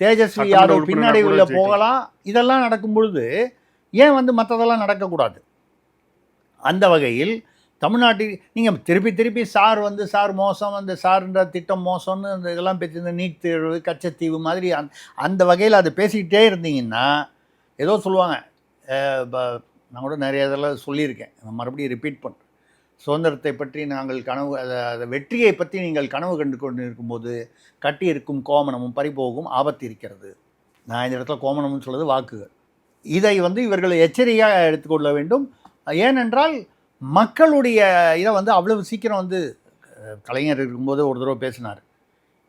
தேஜஸ்வி யாதவ் பின்னடைவில் போகலாம். இதெல்லாம் நடக்கும் பொழுது ஏன் மற்றதெல்லாம் நடக்கக்கூடாது? அந்த வகையில் தமிழ்நாட்டில் நீங்கள் திருப்பி சார் சார் மோசம், அந்த சார்ன்ற திட்டம் மோசம்னு அந்த இதெல்லாம் பேசி இந்த நீட் தேர்வு, கச்சத்தீவு மாதிரி அந்த வகையில் அதை பேசிக்கிட்டே இருந்தீங்கன்னா ஏதோ சொல்லுவாங்க. நான் கூட நிறைய இதெல்லாம் சொல்லியிருக்கேன், மறுபடியும் ரிப்பீட் பண்ணுறேன். சுதந்திரத்தை பற்றி நாங்கள் கனவு, அதை வெற்றியை பற்றி நீங்கள் கனவு கண்டு கொண்டு இருக்கும்போது கட்டி இருக்கும் கோமணமும் பறிபோகும் ஆபத்து இருக்கிறது. நான் இந்த இடத்துல கோமணம்னு சொல்வது வாக்குகள். இதை இவர்கள் எச்சரிக்கையாக எடுத்துக்கொள்ள வேண்டும். ஏனென்றால் மக்களுடைய இதை அவ்வளவு சீக்கிரம் கலைஞர் இருக்கும்போது ஒரு தடவை பேசினார்.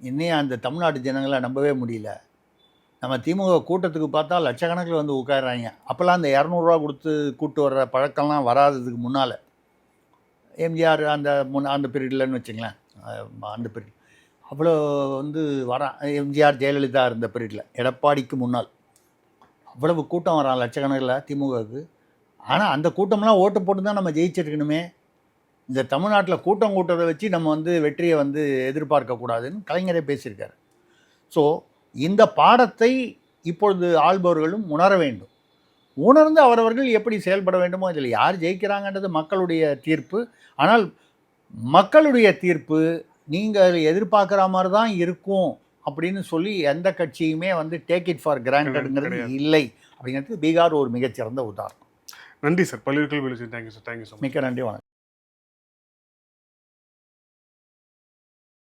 இன்னும் அந்த தமிழ்நாட்டு ஜனங்களை நம்பவே முடியல. நம்ம திமுக கூட்டத்துக்கு பார்த்தா லட்சக்கணக்கில் உட்காடுறாங்க. அப்போல்லாம் அந்த 200 ரூபா கொடுத்து கூட்டு வர்ற பழக்கம்லாம் வராததுக்கு முன்னால், எம்ஜிஆர் அந்த பீரியட்லன்னு வச்சுங்களேன், அந்த பீரியட் அவ்வளோ வரான். எம்ஜிஆர் ஜெயலலிதா இருந்த பீரியடில், எடப்பாடிக்கு முன்னால் அவ்வளவு கூட்டம் வரான் லட்சக்கணக்கில் திமுகவுக்கு. ஆனால் அந்த கூட்டம்லாம் ஓட்டு போட்டு தான் நம்ம ஜெயிச்சிருக்கணுமே. இந்த தமிழ்நாட்டில் கூட்டத்தை வச்சு நம்ம வெற்றியை எதிர்பார்க்கக்கூடாதுன்னு கலைஞரே பேசியிருக்காரு. ஸோ இந்த பாடத்தை இப்பொழுது ஆள்பவர்களும் உணர வேண்டும். உணர்ந்து அவரவர்கள் எப்படி செயல்பட வேண்டுமோ, இதில் யார் ஜெயிக்கிறாங்கன்றது மக்களுடைய தீர்ப்பு. ஆனால் மக்களுடைய தீர்ப்பு நீங்கள் எதிர்பார்க்குற மாதிரி தான் இருக்கும் அப்படின்னு சொல்லி எந்த கட்சியுமே டேக் இட் ஃபார் கிராண்டட்ங்கிறது இல்லை. அப்படிங்கிறது பீகார் ஒரு மிகச்சிறந்த உதாரணம். நன்றி சார். பல்வேறு கேள்வி. Thank you sir. Thank you sir. மிக்க நன்றி. வணக்கம்.